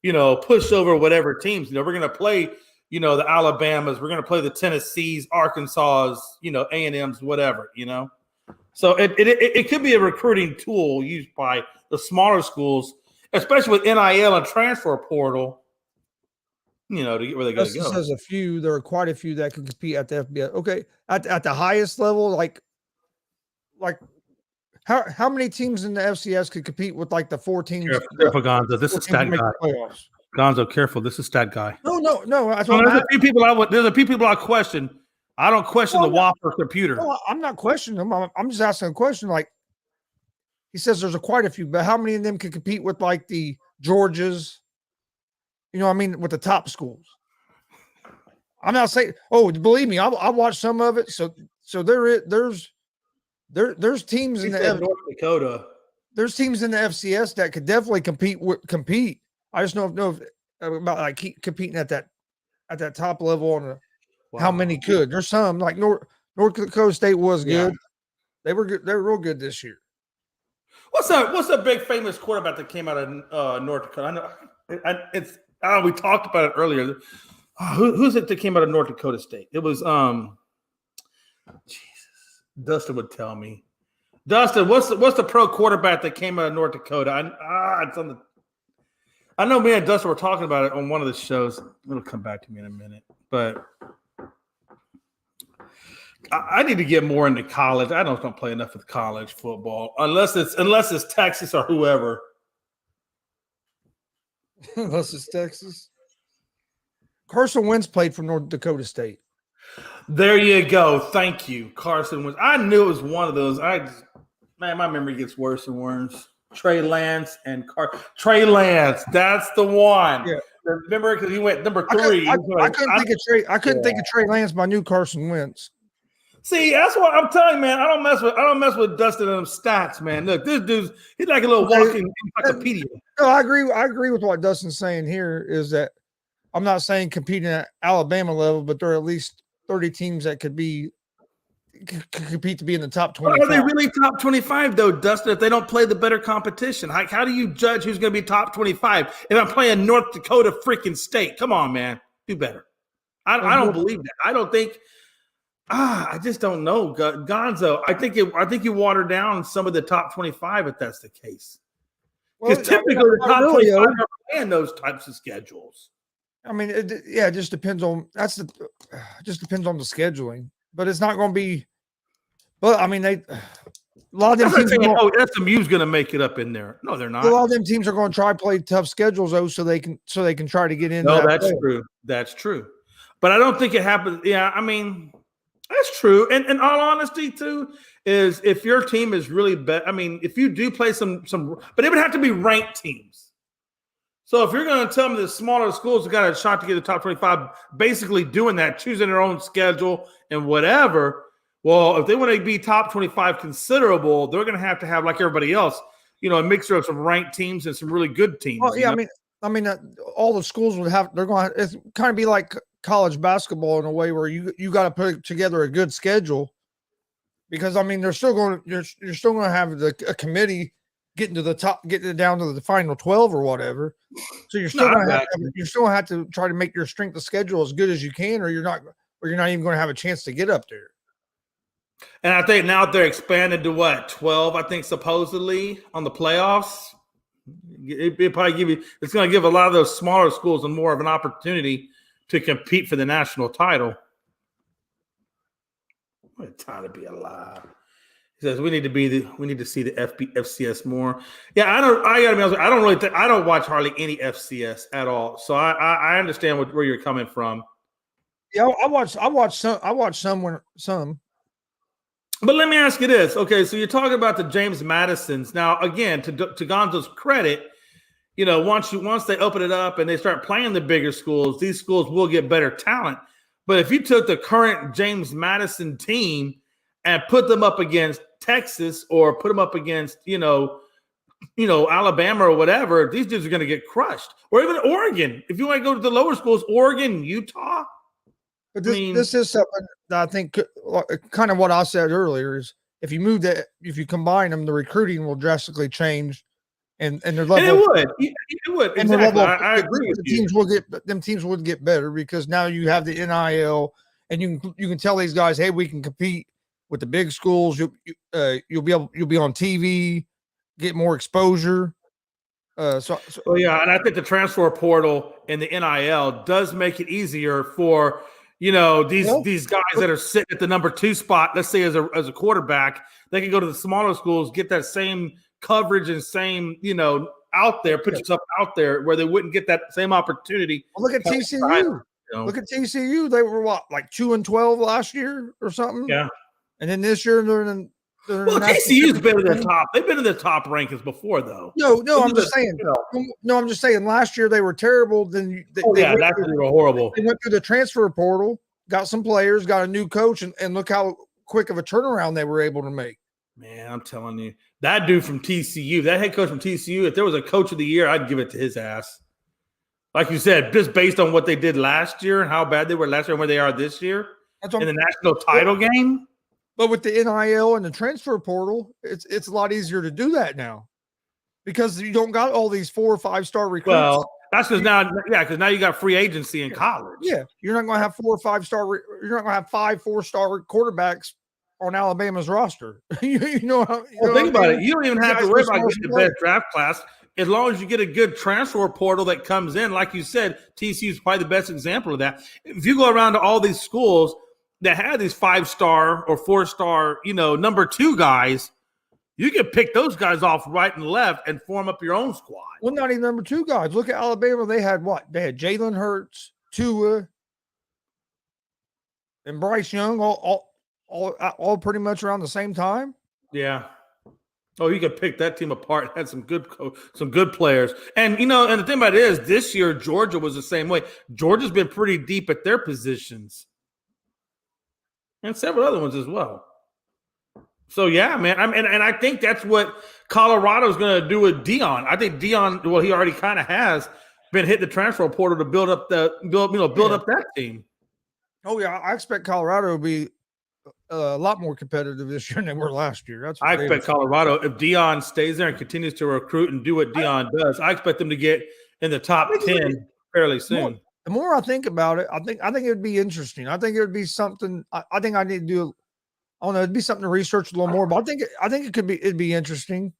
pushover whatever teams. We're going to play, the Alabamas. We're going to play the Tennessees, Arkansas, A&Ms, whatever, So it could be a recruiting tool used by the smaller schools, especially with NIL and transfer portal, to get where they got to go. Says there are quite a few that can compete at the FBS. Okay, at the highest level, like how many teams in the FCS could compete with like the 4 teams? Careful, Gonzo. This is stat guy. Gonzo, careful. This is stat guy. No. There's a few people I question. I don't question the Whopper computer. No, I'm not questioning them. I'm just asking a question. Like he says, there's quite a few, but how many of them can compete with like the Georgias? With the top schools. I'm not saying. Oh, believe me, I watched some of it. So there's teams in the North Dakota. There's teams in the FCS that could definitely compete. I just don't know about like competing at that top level on how many could. There's some like North Dakota State was good. They were good. They were real good this year. What's a big famous quarterback that came out of North Dakota? I know we talked about it earlier. Who's it that came out of North Dakota State? It was Jesus. Dustin would tell me. Dustin, what's the pro quarterback that came out of North Dakota? It's on the. I know me and Dustin were talking about it on one of the shows. It'll come back to me in a minute, but I need to get more into college. I don't play enough with college football unless it's Texas or whoever. Unless it's Texas. Carson Wentz played for North Dakota State. There you go. Thank you, Carson Wentz. I knew it was one of those. My memory gets worse and worse. Trey Lance and Trey Lance. That's the one. Yeah. Remember, because he went number 3. I couldn't think of Trey Lance, but I knew Carson Wentz. See, that's what I'm telling you, man. I don't mess with Dustin and them stats, man. Look, this dude's he's like a little walking encyclopedia. No, I agree with what Dustin's saying here. Is that I'm not saying competing at Alabama level, but there are at least 30 teams that could compete to be in the top 25. Are they really top 25 though, Dustin? If they don't play the better competition, how do you judge who's going to be top 25? If I'm playing North Dakota freaking State, come on, man, do better. I don't believe that. I don't think. I just don't know, Gonzo. I think you water down some of the top 25 if that's the case. Because typically the top 25 are playing those types of schedules. I mean, it just depends on the scheduling, but it's not going to be. But I mean, A lot of them teams. SMU's going to make it up in there. No, they're not. A lot of them teams are going to try to play tough schedules though, so they can try to get into. No, that's true. That's true. But I don't think it happens. Yeah, I mean, that's true. And in all honesty, too, is if your team is really bad. I mean, if you do play some, but it would have to be ranked teams. So if you're going to tell me the smaller schools have got a shot to get the top 25, basically doing that, choosing their own schedule and whatever. Well, if they want to be top 25 considerable, they're going to have like everybody else, a mixture of some ranked teams and some really good teams. Oh yeah, I mean, all the schools would have. They're going to. It's kind of be like college basketball in a way where you got to put together a good schedule, because I mean you're still going to have a committee getting down to the final 12 or whatever. So you're still going to have to try to make your strength of schedule as good as you can, or you're not even going to have a chance to get up there. And I think now they're expanded to what, 12, I think, supposedly on the playoffs. It's going to give a lot of those smaller schools more of an opportunity to compete for the national title. What a time to be alive. He says we need to see the FCS more. Yeah, I gotta be honest, I don't watch hardly any FCS at all. So I understand where you're coming from. Yeah, I watch some. But let me ask you this. Okay, so you're talking about the James Madisons. Now, again, to Gonzo's credit, once they open it up and they start playing the bigger schools, these schools will get better talent. But if you took the current James Madison team and put them up against Texas or put them up against, Alabama or whatever, these dudes are going to get crushed. Or even Oregon. If you want to go to the lower schools, Oregon, Utah. But this is something that I think kind of what I said earlier is if you combine them, the recruiting will drastically change, and their level. And it would. And exactly. I agree with you. Teams would get better because now you have the NIL, and you can tell these guys, hey, we can compete with the big schools. You'll be on TV, get more exposure. And I think the transfer portal and the NIL does make it easier for these guys that are sitting at the number 2 spot. Let's say as a quarterback, they can go to the smaller schools, get that same coverage and same out there, put yourself out there where they wouldn't get that same opportunity. Well, look at TCU. Look at TCU. They were like 2-12 last year or something. Yeah, and then this year they're in. TCU's been in the top. They've been in the top rankings before, though. No, I'm just saying. No, I'm just saying. Last year they were terrible. Then last year they were horrible. They went through the transfer portal, got some players, got a new coach, and look how quick of a turnaround they were able to make. Man, I'm telling you, that dude from TCU, that head coach from TCU, if there was a coach of the year, I'd give it to his ass. Like you said, just based on what they did last year and how bad they were last year and where they are this year in the national title game. But with the NIL and the transfer portal, it's a lot easier to do that now because you don't got all these 4- or 5-star recruits. Well, that's because now you got free agency in college. Yeah, you're not going to have 4- or 5-star. You're not going to have 5 4-star quarterbacks on Alabama's roster. Think about it. You don't even have to worry about getting the best draft class as long as you get a good transfer portal that comes in. Like you said, TCU is probably the best example of that. If you go around to all these schools that had these 5-star or 4-star, number 2 guys, you can pick those guys off right and left and form up your own squad. Well, not even number 2 guys. Look at Alabama. They had what? They had Jalen Hurts, Tua, and Bryce Young all pretty much around the same time. Yeah. Oh, you could pick that team apart. Had some good players. And, and the thing about it is this year, Georgia was the same way. Georgia's been pretty deep at their positions. And several other ones as well. So, yeah, man. And I think that's what Colorado's going to do with Deion. I think Deion, well, he already kind of has been hitting the transfer portal to build up up that team. Oh, yeah. I expect Colorado to be a lot more competitive this year than they were last year. I expect Colorado, if Deion stays there and continues to recruit and do what Deion does, I expect them to get in the top 10 fairly soon. The more I think about it, I think it would be interesting. I think it would be something. I think I need to do. I don't know. It'd be something to research a little more. But I think it'd be interesting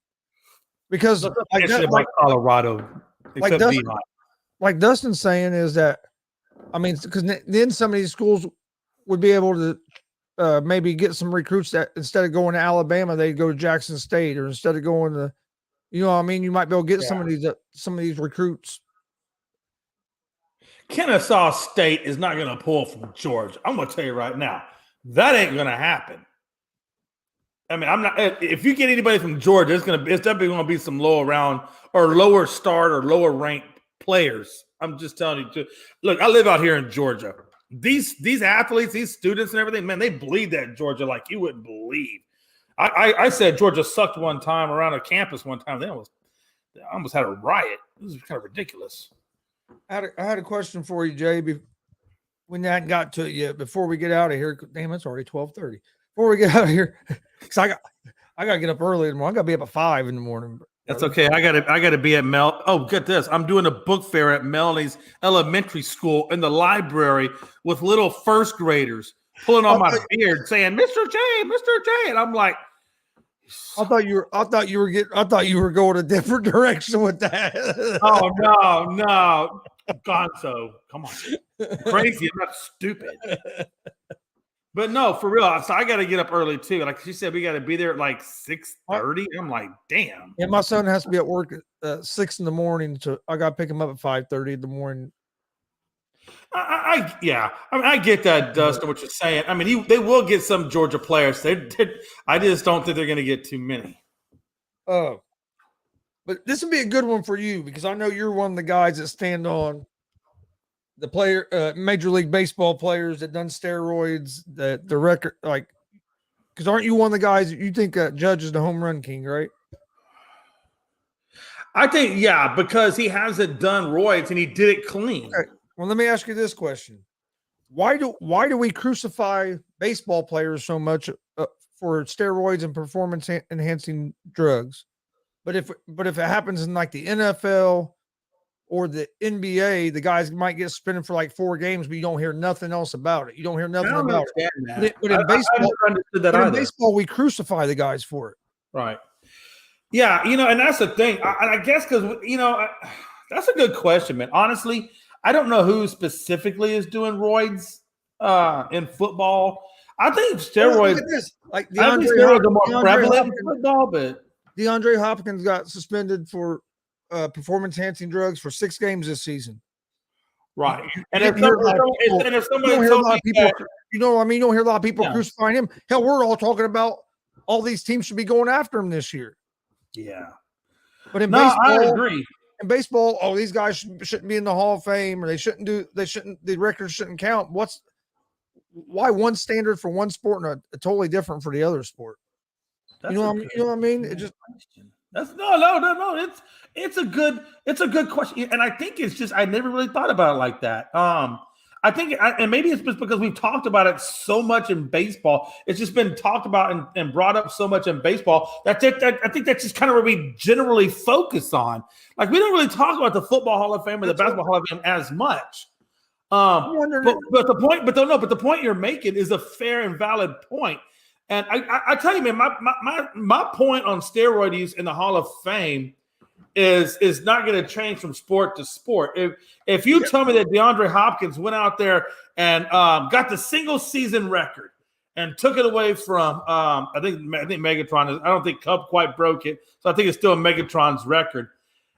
because like Colorado, like Dustin's saying is that, I mean, because then some of these schools would be able to maybe get some recruits that instead of going to Alabama, they go to Jackson State, or instead of going to, you know what I mean? You might be able to get some of these recruits. Kennesaw State is not going to pull from Georgia. I'm going to tell you right now, that ain't going to happen. I mean, I'm not. If you get anybody from Georgia, it's definitely going to be some lower start or lower ranked players. I'm just telling you. Look, I live out here in Georgia. These athletes, these students, and everything, man, they bleed that Georgia like you wouldn't believe. I said Georgia sucked one time around a campus one time. They almost had a riot. This is kind of ridiculous. I had a question for you, Jay. We hadn't got to it yet. Before we get out of here, damn, it's already 12:30. Before we get out of here, because I got to get up early in the morning. I got to be up at 5 in the morning. That's okay. I gotta be at Mel. Oh, get this! I'm doing a book fair at Melanie's elementary school in the library with little first graders pulling on my beard, saying "Mr. J, Mr. J," and I'm like, I thought you were going a different direction with that. Oh no, Gonzo, come on, crazy! I'm not stupid. But no, for real. So I got to get up early too. Like she said, we got to be there at like 6:30. I'm like, damn. Yeah, my son has to be at work at 6 in the morning, so I got to pick him up at 5:30 in the morning. I get that, Dustin, what you're saying. I mean, they will get some Georgia players. I just don't think they're going to get too many. Oh, but this would be a good one for you because I know you're one of the guys that stand on the Major League Baseball players that done steroids, the record, like, because aren't you one of the guys that you think Judge is the home run king, right? I think, yeah, because he hasn't done roids and he did it clean. Okay. Well, let me ask you this question: Why do we crucify baseball players so much for steroids and performance enhancing drugs? But if it happens in like the NFL or the NBA, the guys might get suspended for like 4 games, but you don't hear nothing else about it. You don't hear nothing about it. But in baseball, we crucify the guys for it. Right. Yeah, and that's the thing. I guess because, that's a good question, man. Honestly, I don't know who specifically is doing roids in football. I think steroids, like steroids are more prevalent in football, but DeAndre Hopkins got suspended for performance enhancing drugs for 6 games this season. Right. And if somebody told me that, you don't hear a lot of people crucifying him. Hell, we're all talking about all these teams should be going after him this year. Yeah. But in baseball, I agree. In baseball, these guys shouldn't be in the Hall of Fame, or the records shouldn't count. Why one standard for one sport and a totally different for the other sport? You know what I mean? It just that's no. It's a good question, and I think it's just I never really thought about it like that. I think, and maybe it's just because we've talked about it so much in baseball. It's just been talked about and brought up so much in baseball. I think that's just kind of where we generally focus on. Like we don't really talk about the Football Hall of Fame or the Basketball Hall of Fame as much. But the point you're making is a fair and valid point. And I tell you, man, my point on steroid use in the Hall of Fame is not going to change from sport to sport. If you tell me that DeAndre Hopkins went out there and got the single season record and took it away from I think Megatron I don't think Cub quite broke it, so I think it's still Megatron's record.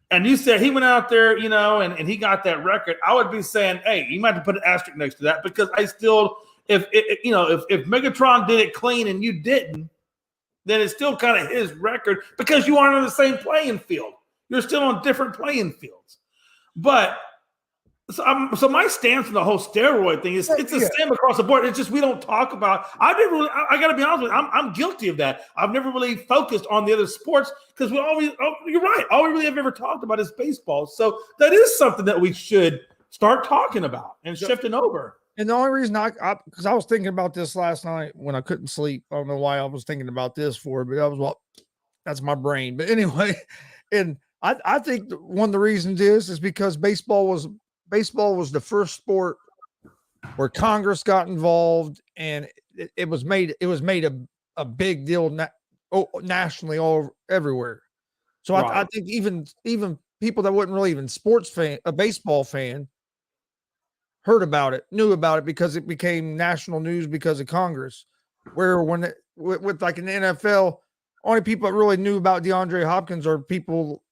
And you said he went out there, and he got that record, I would be saying, hey, you might have to put an asterisk next to that because I still. If Megatron did it clean and you didn't, then it's still kind of his record because you aren't on the same playing field. You're still on different playing fields. But so my stance on the whole steroid thing is it's the same across the board. It's just we don't talk about. I got to be honest with you. I'm guilty of that. I've never really focused on the other sports because you're right. All we really have ever talked about is baseball. So that is something that we should start talking about and shifting over. And the only reason because I was thinking about this last night when I couldn't sleep. I don't know why I was thinking about this but that's my brain. But anyway, and I think one of the reasons is because baseball was the first sport where Congress got involved and it was made a big deal nationally everywhere. So right. I think even people that wasn't really even a baseball fan, heard about it, knew about it because it became national news because of Congress. Where with like in the NFL, only people that really knew about DeAndre Hopkins are people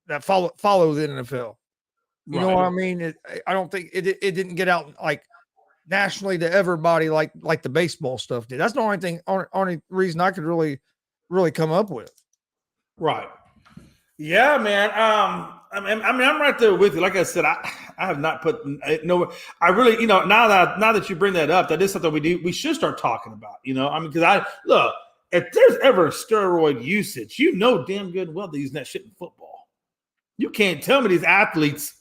that follow the NFL. You know what I mean? I don't think it didn't get out like nationally to everybody like the baseball stuff did. That's the only reason I could really come up with. Right. Yeah, man. I mean, I'm right there with you. Like I said, I have not put no. I really, now that you bring that up, that is something we should start talking about. I mean, because look, if there's ever steroid usage, damn good well they're using that shit in football. You can't tell me these athletes,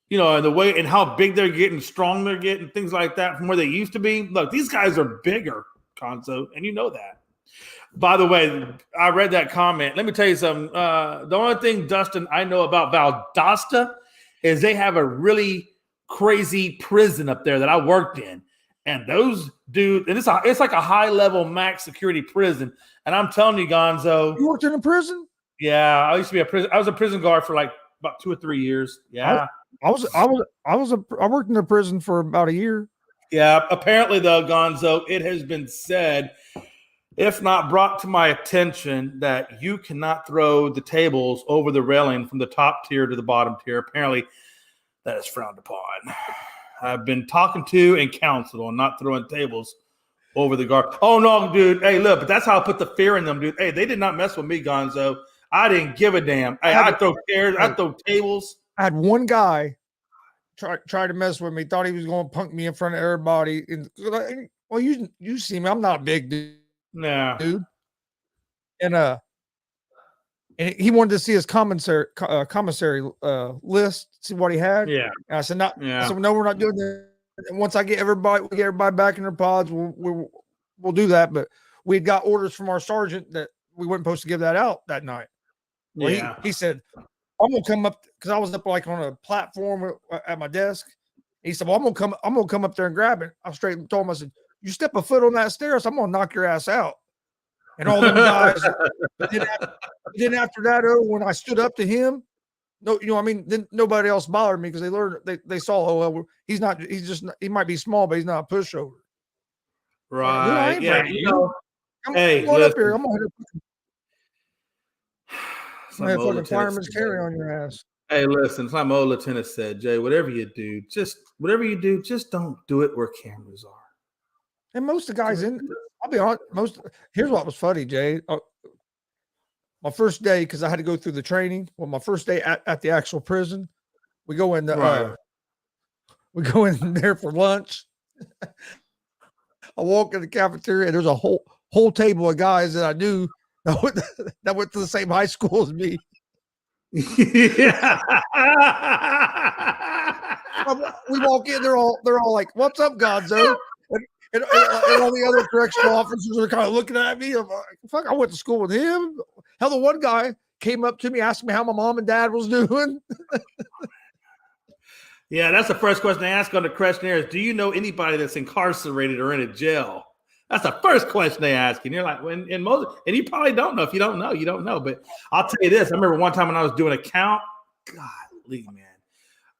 and the way and how big they're getting, strong they're getting, things like that from where they used to be. Look, these guys are bigger, Gonzo, and you know that. By the way, I read that comment. Let me tell you something. The only thing, Dustin, I know about Valdosta is they have a really crazy prison up there that I worked in. And those dudes, and it's like a high-level max security prison. And I'm telling you, Gonzo. You worked in a prison? Yeah, I used to be I was a prison guard for like about 2 or 3 years. Yeah. I worked in a prison for about a year. Yeah, apparently though, Gonzo, it has been said, if not brought to my attention, that you cannot throw the tables over the railing from the top tier to the bottom tier. Apparently, that is frowned upon. I've been talking to and counseled on not throwing tables over the guard. Oh, no, dude. Hey, look, but that's how I put the fear in them, dude. Hey, they did not mess with me, Gonzo. I didn't give a damn. Hey, I'd throw chairs. I'd throw tables. I had one guy try to mess with me, thought he was going to punk me in front of everybody. Well, you see me. I'm not a big dude. Nah. Dude. And he wanted to see his commissary list, see what he had. Yeah. And I said, "No, yeah. So no, we're not doing that. And once we get everybody back in their pods, we'll do that." But we had got orders from our sergeant that we weren't supposed to give that out that night. Well, yeah. He said, "I'm gonna come up," because I was up like on a platform at my desk. He said, "Well, I'm gonna come up there and grab it." I straight told him, I said, "You step a foot on that stairs, I'm gonna knock your ass out." And all them guys. then after that, when I stood up to him, then nobody else bothered me because they learned they saw, oh well, he might be small, but he's not a pushover. Right. Dude, yeah. I'm going up here. I'm gonna hit a fucking fireman's carry on your ass. Hey, listen, some old lieutenant said, Jay, whatever you do, just don't do it where cameras are. And most of the guys I'll be honest, here's what was funny, Jay. My first day, because I had to go through the training. Well, my first day at the actual prison, we go in there for lunch. I walk in the cafeteria, and there's a whole table of guys that I knew that went to the same high school as me. Yeah. We walk in, they're all like, "What's up, Gonzo?" And all the other correctional officers are kind of looking at me. I'm like, fuck, I went to school with him. Hell, the one guy came up to me, asked me how my mom and dad was doing. Yeah, that's the first question they ask on the questionnaire is, do you know anybody that's incarcerated or in a jail? That's the first question they ask. And you're like, and you probably don't know. If you don't know, you don't know. But I'll tell you this. I remember one time when I was doing a count, golly, man.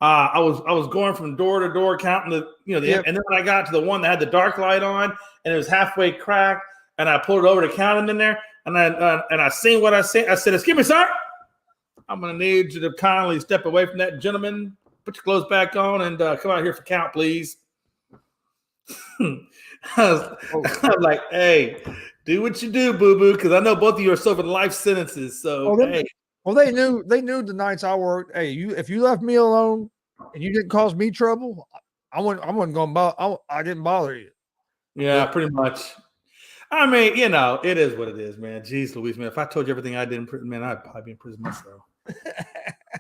I was going from door to door counting and then when I got to the one that had the dark light on and it was halfway cracked and I pulled it over to count it in there and I seen what I said. I said, "Excuse me, sir. I'm going to need you to kindly step away from that gentleman, put your clothes back on, and come out here for count, please." I was like, "Hey, do what you do, boo boo," because I know both of you are serving life sentences. So hey. Well, they knew the nights I worked. Hey, if you left me alone and you didn't cause me trouble, I wasn't going to I didn't bother you. Yeah, pretty much. I mean, it is what it is, man. Jeez Louise, man. If I told you everything I did in prison, man, I'd probably be in prison myself. I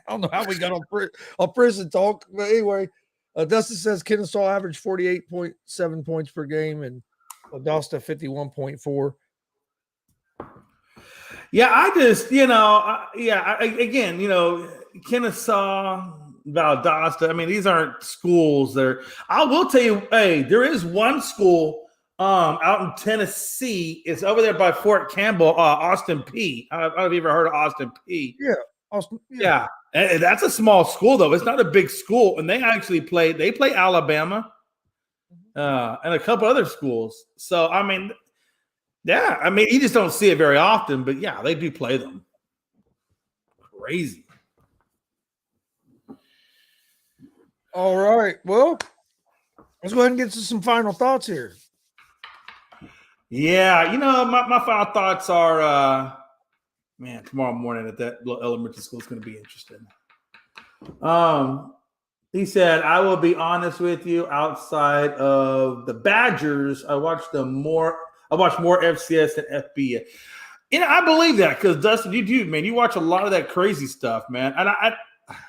don't know how we got on prison talk, but anyway, Dustin says Kennesaw averaged 48.7 points per game and Valdosta 51.4. Yeah, I just, again, Kennesaw, Valdosta, I mean, these aren't schools there. I will tell you, hey, there is one school out in Tennessee. It's over there by Fort Campbell, Austin P. I don't know if you ever heard of Austin P. Yeah, Austin. Yeah. And that's a small school, though. It's not a big school. And they actually play Alabama and a couple other schools. So, I mean, Yeah, I mean, you just don't see it very often, but yeah, they do play them. Crazy. All right. Well, let's go ahead and get to some final thoughts here. Yeah, my final thoughts are, man, tomorrow morning at that little elementary school is going to be interesting. He said, I will be honest with you, outside of the Badgers, I watched more FCS than FBS. I believe that because Dustin, you do, man. You watch a lot of that crazy stuff, man. And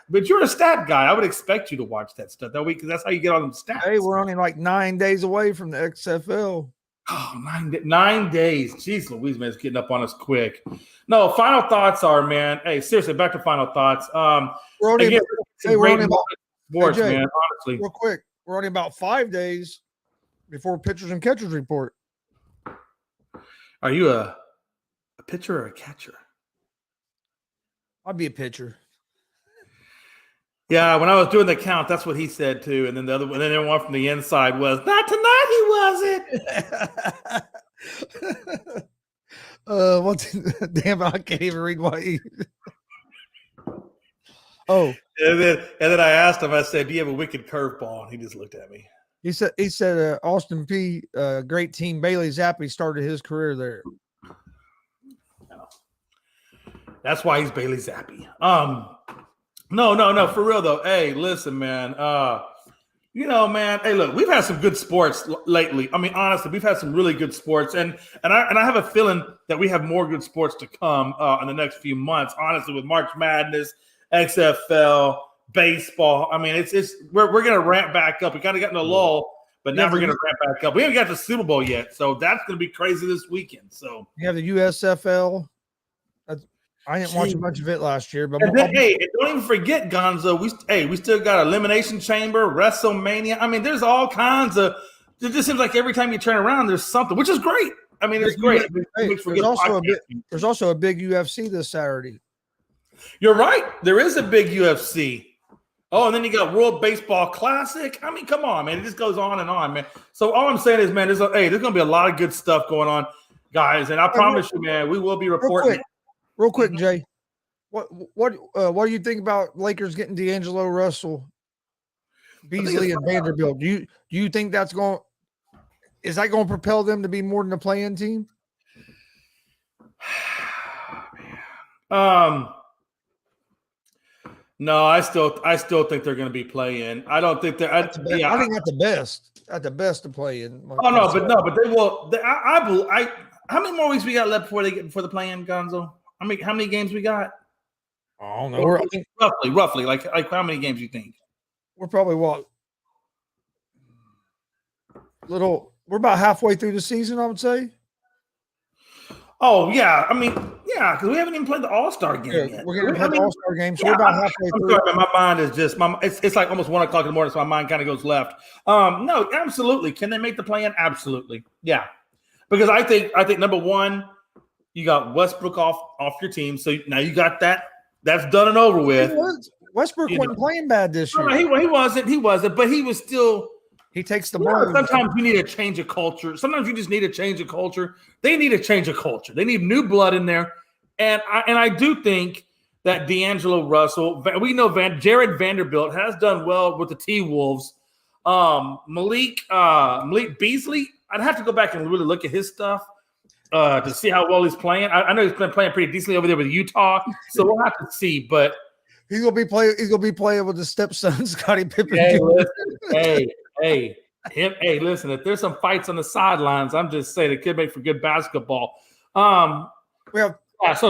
but you're a stat guy. I would expect you to watch that stuff that week because that's how you get all them stats. Hey, we're only like 9 days away from the XFL. Oh, 9 days. Jeez Louise, man, it's getting up on us quick. No, final thoughts are, man. Hey, seriously, back to final thoughts. We're only again, about sports, Jay, man. Honestly, real quick, we're only about 5 days before pitchers and catchers report. Are you a pitcher or a catcher? I'll be a pitcher. Yeah, when I was doing the count, that's what he said too. And then the other one, and then everyone from the inside was, not tonight, he wasn't. Damn, I can't even read what he. Oh. And then I asked him, I said, do you have a wicked curveball? And he just looked at me. He said Austin P, great team. Bailey Zappi started his career there. That's why he's Bailey Zappi. No, for real though. Hey, listen, man. Man. Hey, look, we've had some good sports lately. I mean, honestly, we've had some really good sports, and I have a feeling that we have more good sports to come in the next few months. Honestly, with March Madness, XFL, baseball. I mean, we're gonna ramp back up. We kind of got in a lull, but now we're gonna ramp back up. We haven't got the Super Bowl yet, so that's gonna be crazy this weekend. So you have the USFL. I didn't watch much of it last year, but don't even forget, Gonzo. We still got Elimination Chamber, WrestleMania. I mean, there's all kinds of. It just seems like every time you turn around, there's something, which is great. I mean, it's great. There's also a big UFC this Saturday. You're right. There is a big UFC. Oh, and then you got World Baseball Classic. I mean, come on, man. It just goes on, man. So all I'm saying is, man, there's going to be a lot of good stuff going on, guys. And I promise you, man, we will be reporting. Real quick, Jay. What do you think about Lakers getting D'Angelo Russell, Beasley, and Vanderbilt? Do you think is that going to propel them to be more than a play-in team? No, I still think they're going to be playing. I don't think they're. I think that's the best. At the best to play in. But they will. How many more weeks we got left before the play-in, Gonzo? How many games we got? I don't know. Roughly, like how many games you think? We're probably we're about halfway through the season, I would say. Oh yeah, because we haven't even played the All-Star game yet. We're going to play the All-Star game, so we're about halfway through. Sorry, my mind is just it's like almost 1:00 in the morning, so my mind kind of goes left. No, absolutely. Can they make the play-in? Absolutely, yeah. Because I think number one, you got Westbrook off your team, so now you got that. That's done and over with. Westbrook wasn't playing bad this year. No, he wasn't, but he was still. He takes the mark. Sometimes you need a change of culture. Sometimes you just need a change of culture. They need a change of culture. They need new blood in there. And I do think that D'Angelo Russell, we know Jared Vanderbilt has done well with the T-Wolves. Malik Beasley, I'd have to go back and really look at his stuff to see how well he's playing. I know he's been playing pretty decently over there with Utah, so we'll have to see. But he's gonna be playing with his stepson, Scottie Pippen. Hey, listen, if there's some fights on the sidelines, I'm just saying it could make for good basketball. So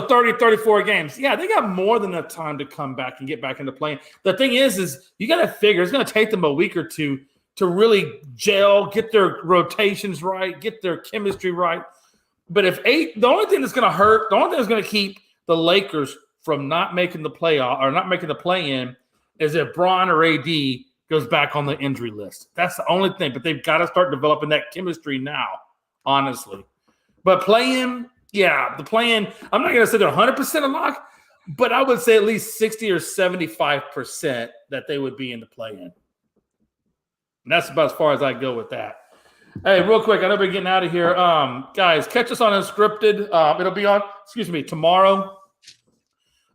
30, 34 games. Yeah, they got more than enough time to come back and get back into playing. The thing is you got to figure it's going to take them a week or two to really gel, get their rotations right, get their chemistry right. But the only thing that's going to hurt, the only thing that's going to keep the Lakers from not making the playoff or not making the play-in is if Bron or AD goes back on the injury list. That's the only thing. But they've got to start developing that chemistry now, honestly. But play-in, yeah, the play-in, I'm not going to say they're 100% a lock, but I would say at least 60 or 75% that they would be in the play-in. And that's about as far as I go with that. Hey, real quick, I know we're getting out of here. Guys, catch us on Unscripted. It'll be on, tomorrow.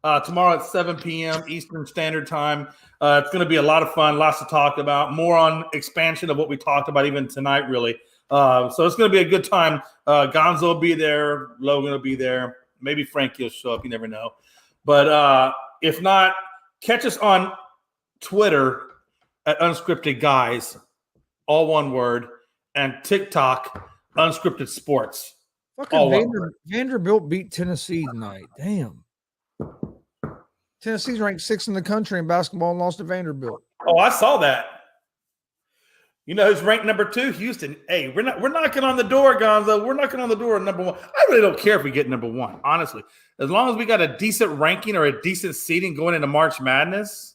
Tomorrow at 7 p.m. Eastern Standard Time. It's going to be a lot of fun, lots to talk about, more on expansion of what we talked about even tonight, really. So it's going to be a good time. Gonzo will be there. Logan will be there. Maybe Frankie will show up. You never know. But if not, catch us on Twitter at Unscripted Guys, all one word, and TikTok, Unscripted Sports. Fucking Vanderbilt beat Tennessee tonight. Damn. Tennessee's ranked 6th in the country in basketball and lost to Vanderbilt. Oh, I saw that. You know who's ranked number 2? Houston. Hey, we're knocking on the door, Gonzo. We're knocking on the door at number 1. I really don't care if we get number 1, honestly. As long as we got a decent ranking or a decent seeding going into March Madness.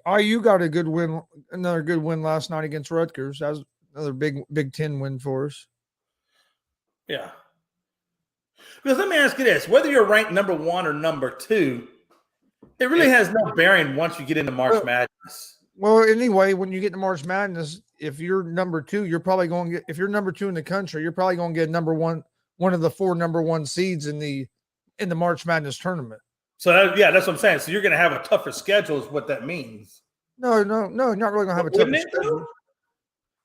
IU got another good win last night against Rutgers. That was another Big Ten win for us. Yeah. Because let me ask you this: whether you're ranked number 1 or number 2, it really has no bearing once you get into March Madness. Well, anyway, when you get to March Madness, if you're number 2, you're probably going to get. If you're number 2 in the country, you're probably going to get number 1, one of the 4 number 1 seeds in the March Madness tournament. So that's what I'm saying. So you're going to have a tougher schedule, is what that means. No, you're not really going to have a tougher schedule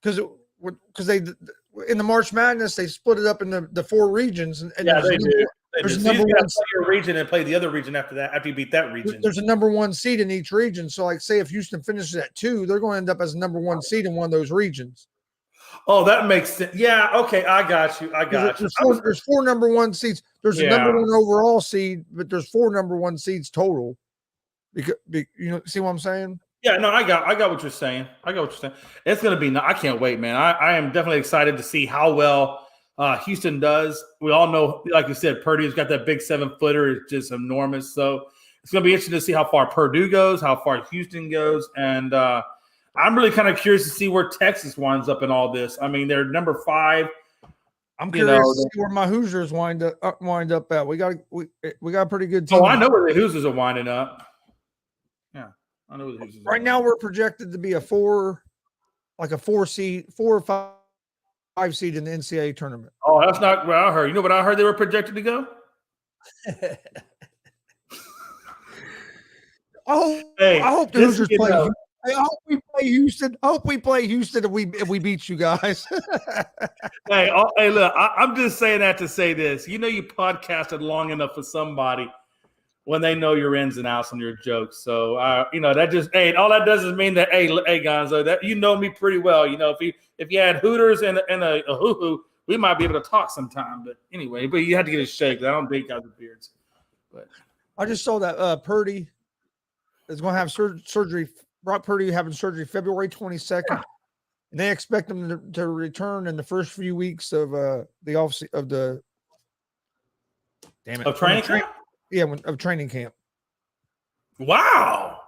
because they in the March Madness they split it up in the 4 regions. And yeah, they do. There's so number 1 play your region and play the other region after that. After you beat that region, there's a number 1 seed in each region. So, like, say if Houston finishes at 2, they're going to end up as a number 1 seed in one of those regions. Oh, that makes sense. Yeah, okay, I got you. There's 4 number 1 seeds. There's a number 1 overall seed, but there's 4 number 1 seeds total. Because see what I'm saying? Yeah, no, I got what you're saying. It's going to be. I can't wait, man. I am definitely excited to see how well Houston does. We all know, like you said, Purdue's got that big 7-footer. It's just enormous. So it's going to be interesting to see how far Purdue goes, how far Houston goes, and I'm really kind of curious to see where Texas winds up in all this. I mean, they're number 5. I'm curious to see where my Hoosiers wind up at. We got a pretty good team. Oh, I know where the Hoosiers are winding up. Yeah, I know where the Hoosiers are. Right now, we're projected to be a 4 seed, 4 or 5 seed in the NCAA tournament. Oh, that's not what I heard. You know what I heard they were projected to go? I hope the Hoosiers play. I hope we play Houston. I hope we play Houston if we beat you guys. Hey, look, I'm just saying that to say this. You podcasted long enough for somebody when they know your ins and outs and your jokes. So, that just, all that does is mean that, hey, Gonzo, that you know me pretty well. If you had Hooters and a hoo-hoo, we might be able to talk sometime. But anyway, you had to get a shake. I don't date guys with beards. But I just saw that Purdy is going to have surgery. Brock Purdy having surgery February 22nd, and they expect him to return in the first few weeks of the training camp. Yeah, of training camp. Wow.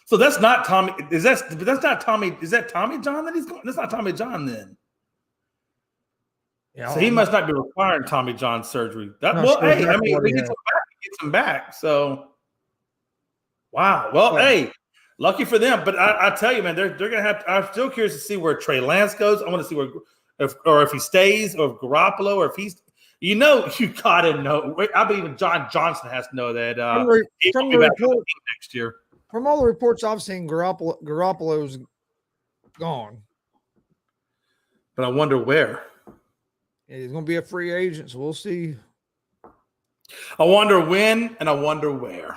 So that's not Tommy. That's not Tommy. Is that Tommy John that he's going? That's not Tommy John then. Yeah. So he must not be requiring Tommy John surgery. We get some back. So, wow. Well, hey. Lucky for them, but I tell you, man, they're gonna have. I'm still curious to see where Trey Lance goes. I want to see if he stays, or if Garoppolo, or if he's. You gotta know. I believe John Johnson has to know that from the report, next year. From all the reports I've seen, Garoppolo's gone. But I wonder where. He's gonna be a free agent, so we'll see. I wonder when, and I wonder where.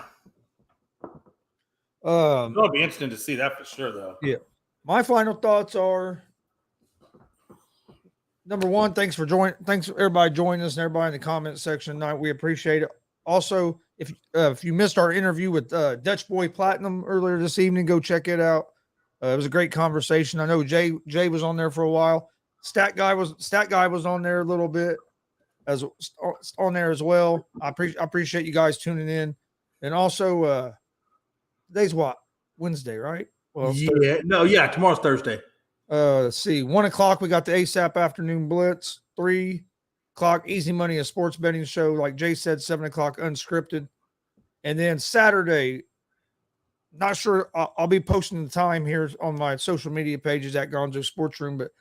It'll be interesting to see that for sure, though. Yeah. My final thoughts are: number 1, thanks for everybody joining us and everybody in the comment section tonight. We appreciate it. Also, if you missed our interview with Dutch Boy Platinum earlier this evening, go check it out. It was a great conversation. I know Jay was on there for a while. Stat guy was on there a little bit as well. I appreciate you guys tuning in, and also today's what? Wednesday, right? Well, tomorrow's Thursday. Let's see. 1 o'clock, we got the ASAP Afternoon Blitz. 3 o'clock, Easy Money, a sports betting show. Like Jay said, 7 o'clock, unscripted. And then Saturday, not sure. I'll be posting the time here on my social media pages at GonzoSportsRoom, but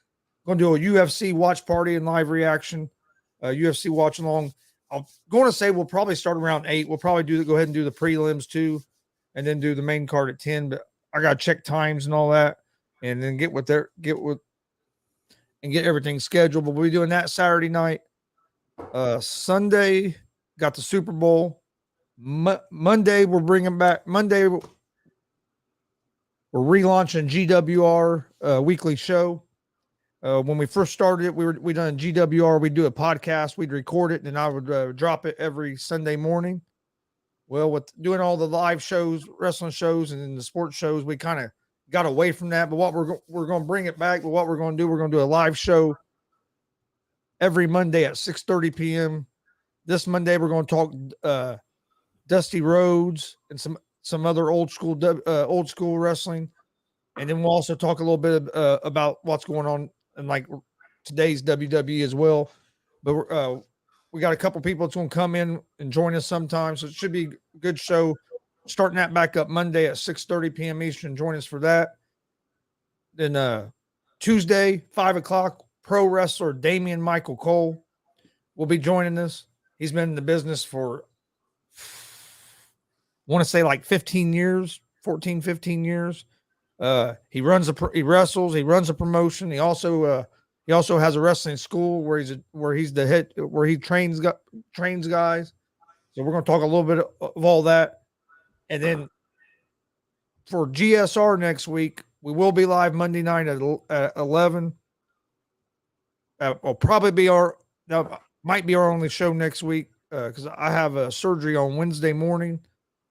Going to do a UFC watch party and live reaction, UFC watch along. I'm going to say we'll probably start around 8. We'll probably go ahead and do the prelims too, and then do the main card at 10. But I got to check times and all that, and then get everything scheduled. But we'll be doing that Saturday night. Sunday got the Super Bowl. Monday we're bringing back. Monday we're relaunching GWR weekly show. When we first started it, we done GWR. We'd do a podcast. We'd record it, and I would drop it every Sunday morning. Well, with doing all the live shows, wrestling shows, and then the sports shows, we kind of got away from that. But what we're going to bring it back. But what we're going to do, we're going to do a live show every Monday at 6:30 p.m. This Monday, we're going to talk Dusty Rhodes and some other old school wrestling, and then we'll also talk a little bit about what's going on in like today's WWE as well. But we got a couple people that's going to come in and join us sometime, so it should be a good show. Starting that back up Monday at 6:30 p.m. Eastern. Join us for that. Then Tuesday, 5 o'clock, pro wrestler Damian Michael Cole will be joining us. He's been in the business for, I want to say like 15 years, 14, 15 years. He wrestles, he runs a promotion. He also has a wrestling school where he's the head, where he trains guys. So we're going to talk a little bit of all that. And then for G.S.R. next week, we will be live Monday night at 11. That might be our only show next week because I have a surgery on Wednesday morning.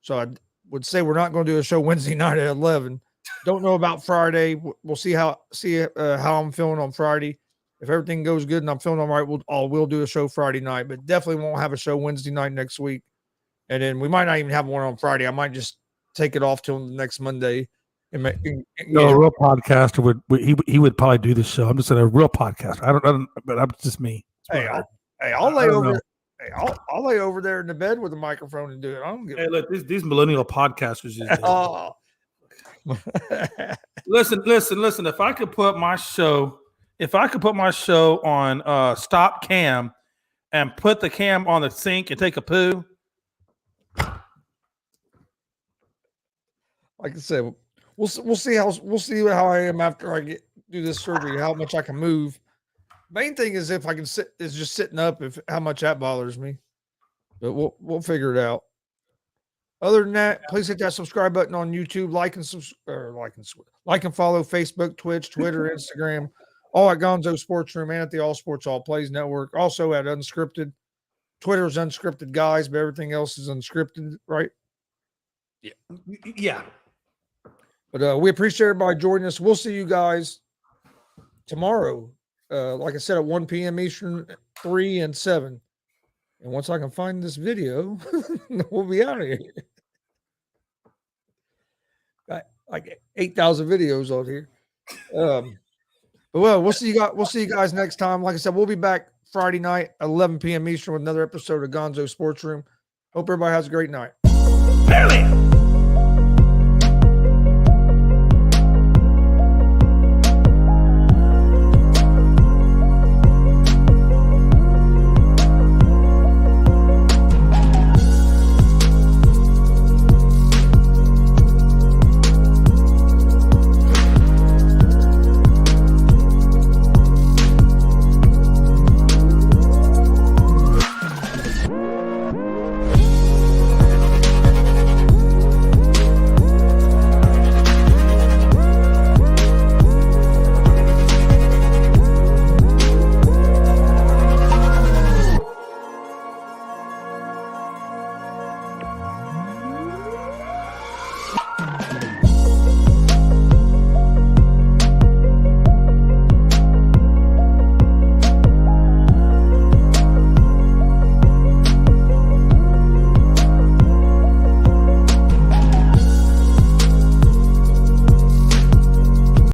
So I would say we're not going to do a show Wednesday night at 11. Don't know about Friday. We'll see how I'm feeling on Friday. If everything goes good and I'm feeling all right, we'll do a show Friday night, but definitely won't have a show Wednesday night next week. And then we might not even have one on Friday. I might just take it off till next Monday. A real podcaster would probably do this show. I'm just saying a real podcaster. I don't but I'm just me. I'll lay over. Hey, I'll lay over there in the bed with a microphone and do it. I don't give. Hey, look, these millennial podcasters. Listen. If I could put my show on stop cam and put the cam on the sink and take a poo. Like I said, we'll see how I am after I do this surgery. How much I can move. Main thing is if I can sit, is just sitting up. If how much that bothers me, but we'll figure it out. Other than that, please hit that subscribe button on YouTube. Like and follow Facebook, Twitch, Twitter, Instagram, all at GonzoSportsRoom and at the All Sports All Plays Network. Also at Unscripted. Twitter's Unscripted Guys, but everything else is unscripted, right? Yeah. But we appreciate everybody joining us. We'll see you guys tomorrow. Like I said, at 1 p.m. Eastern, 3 and 7. And once I can find this video, we'll be out of here. Got like 8,000 videos on here. But we'll see you guys next time. Like I said, we'll be back Friday night at 11 p.m. Eastern with another episode of Gonzo Sports Room. Hope everybody has a great night. Barely.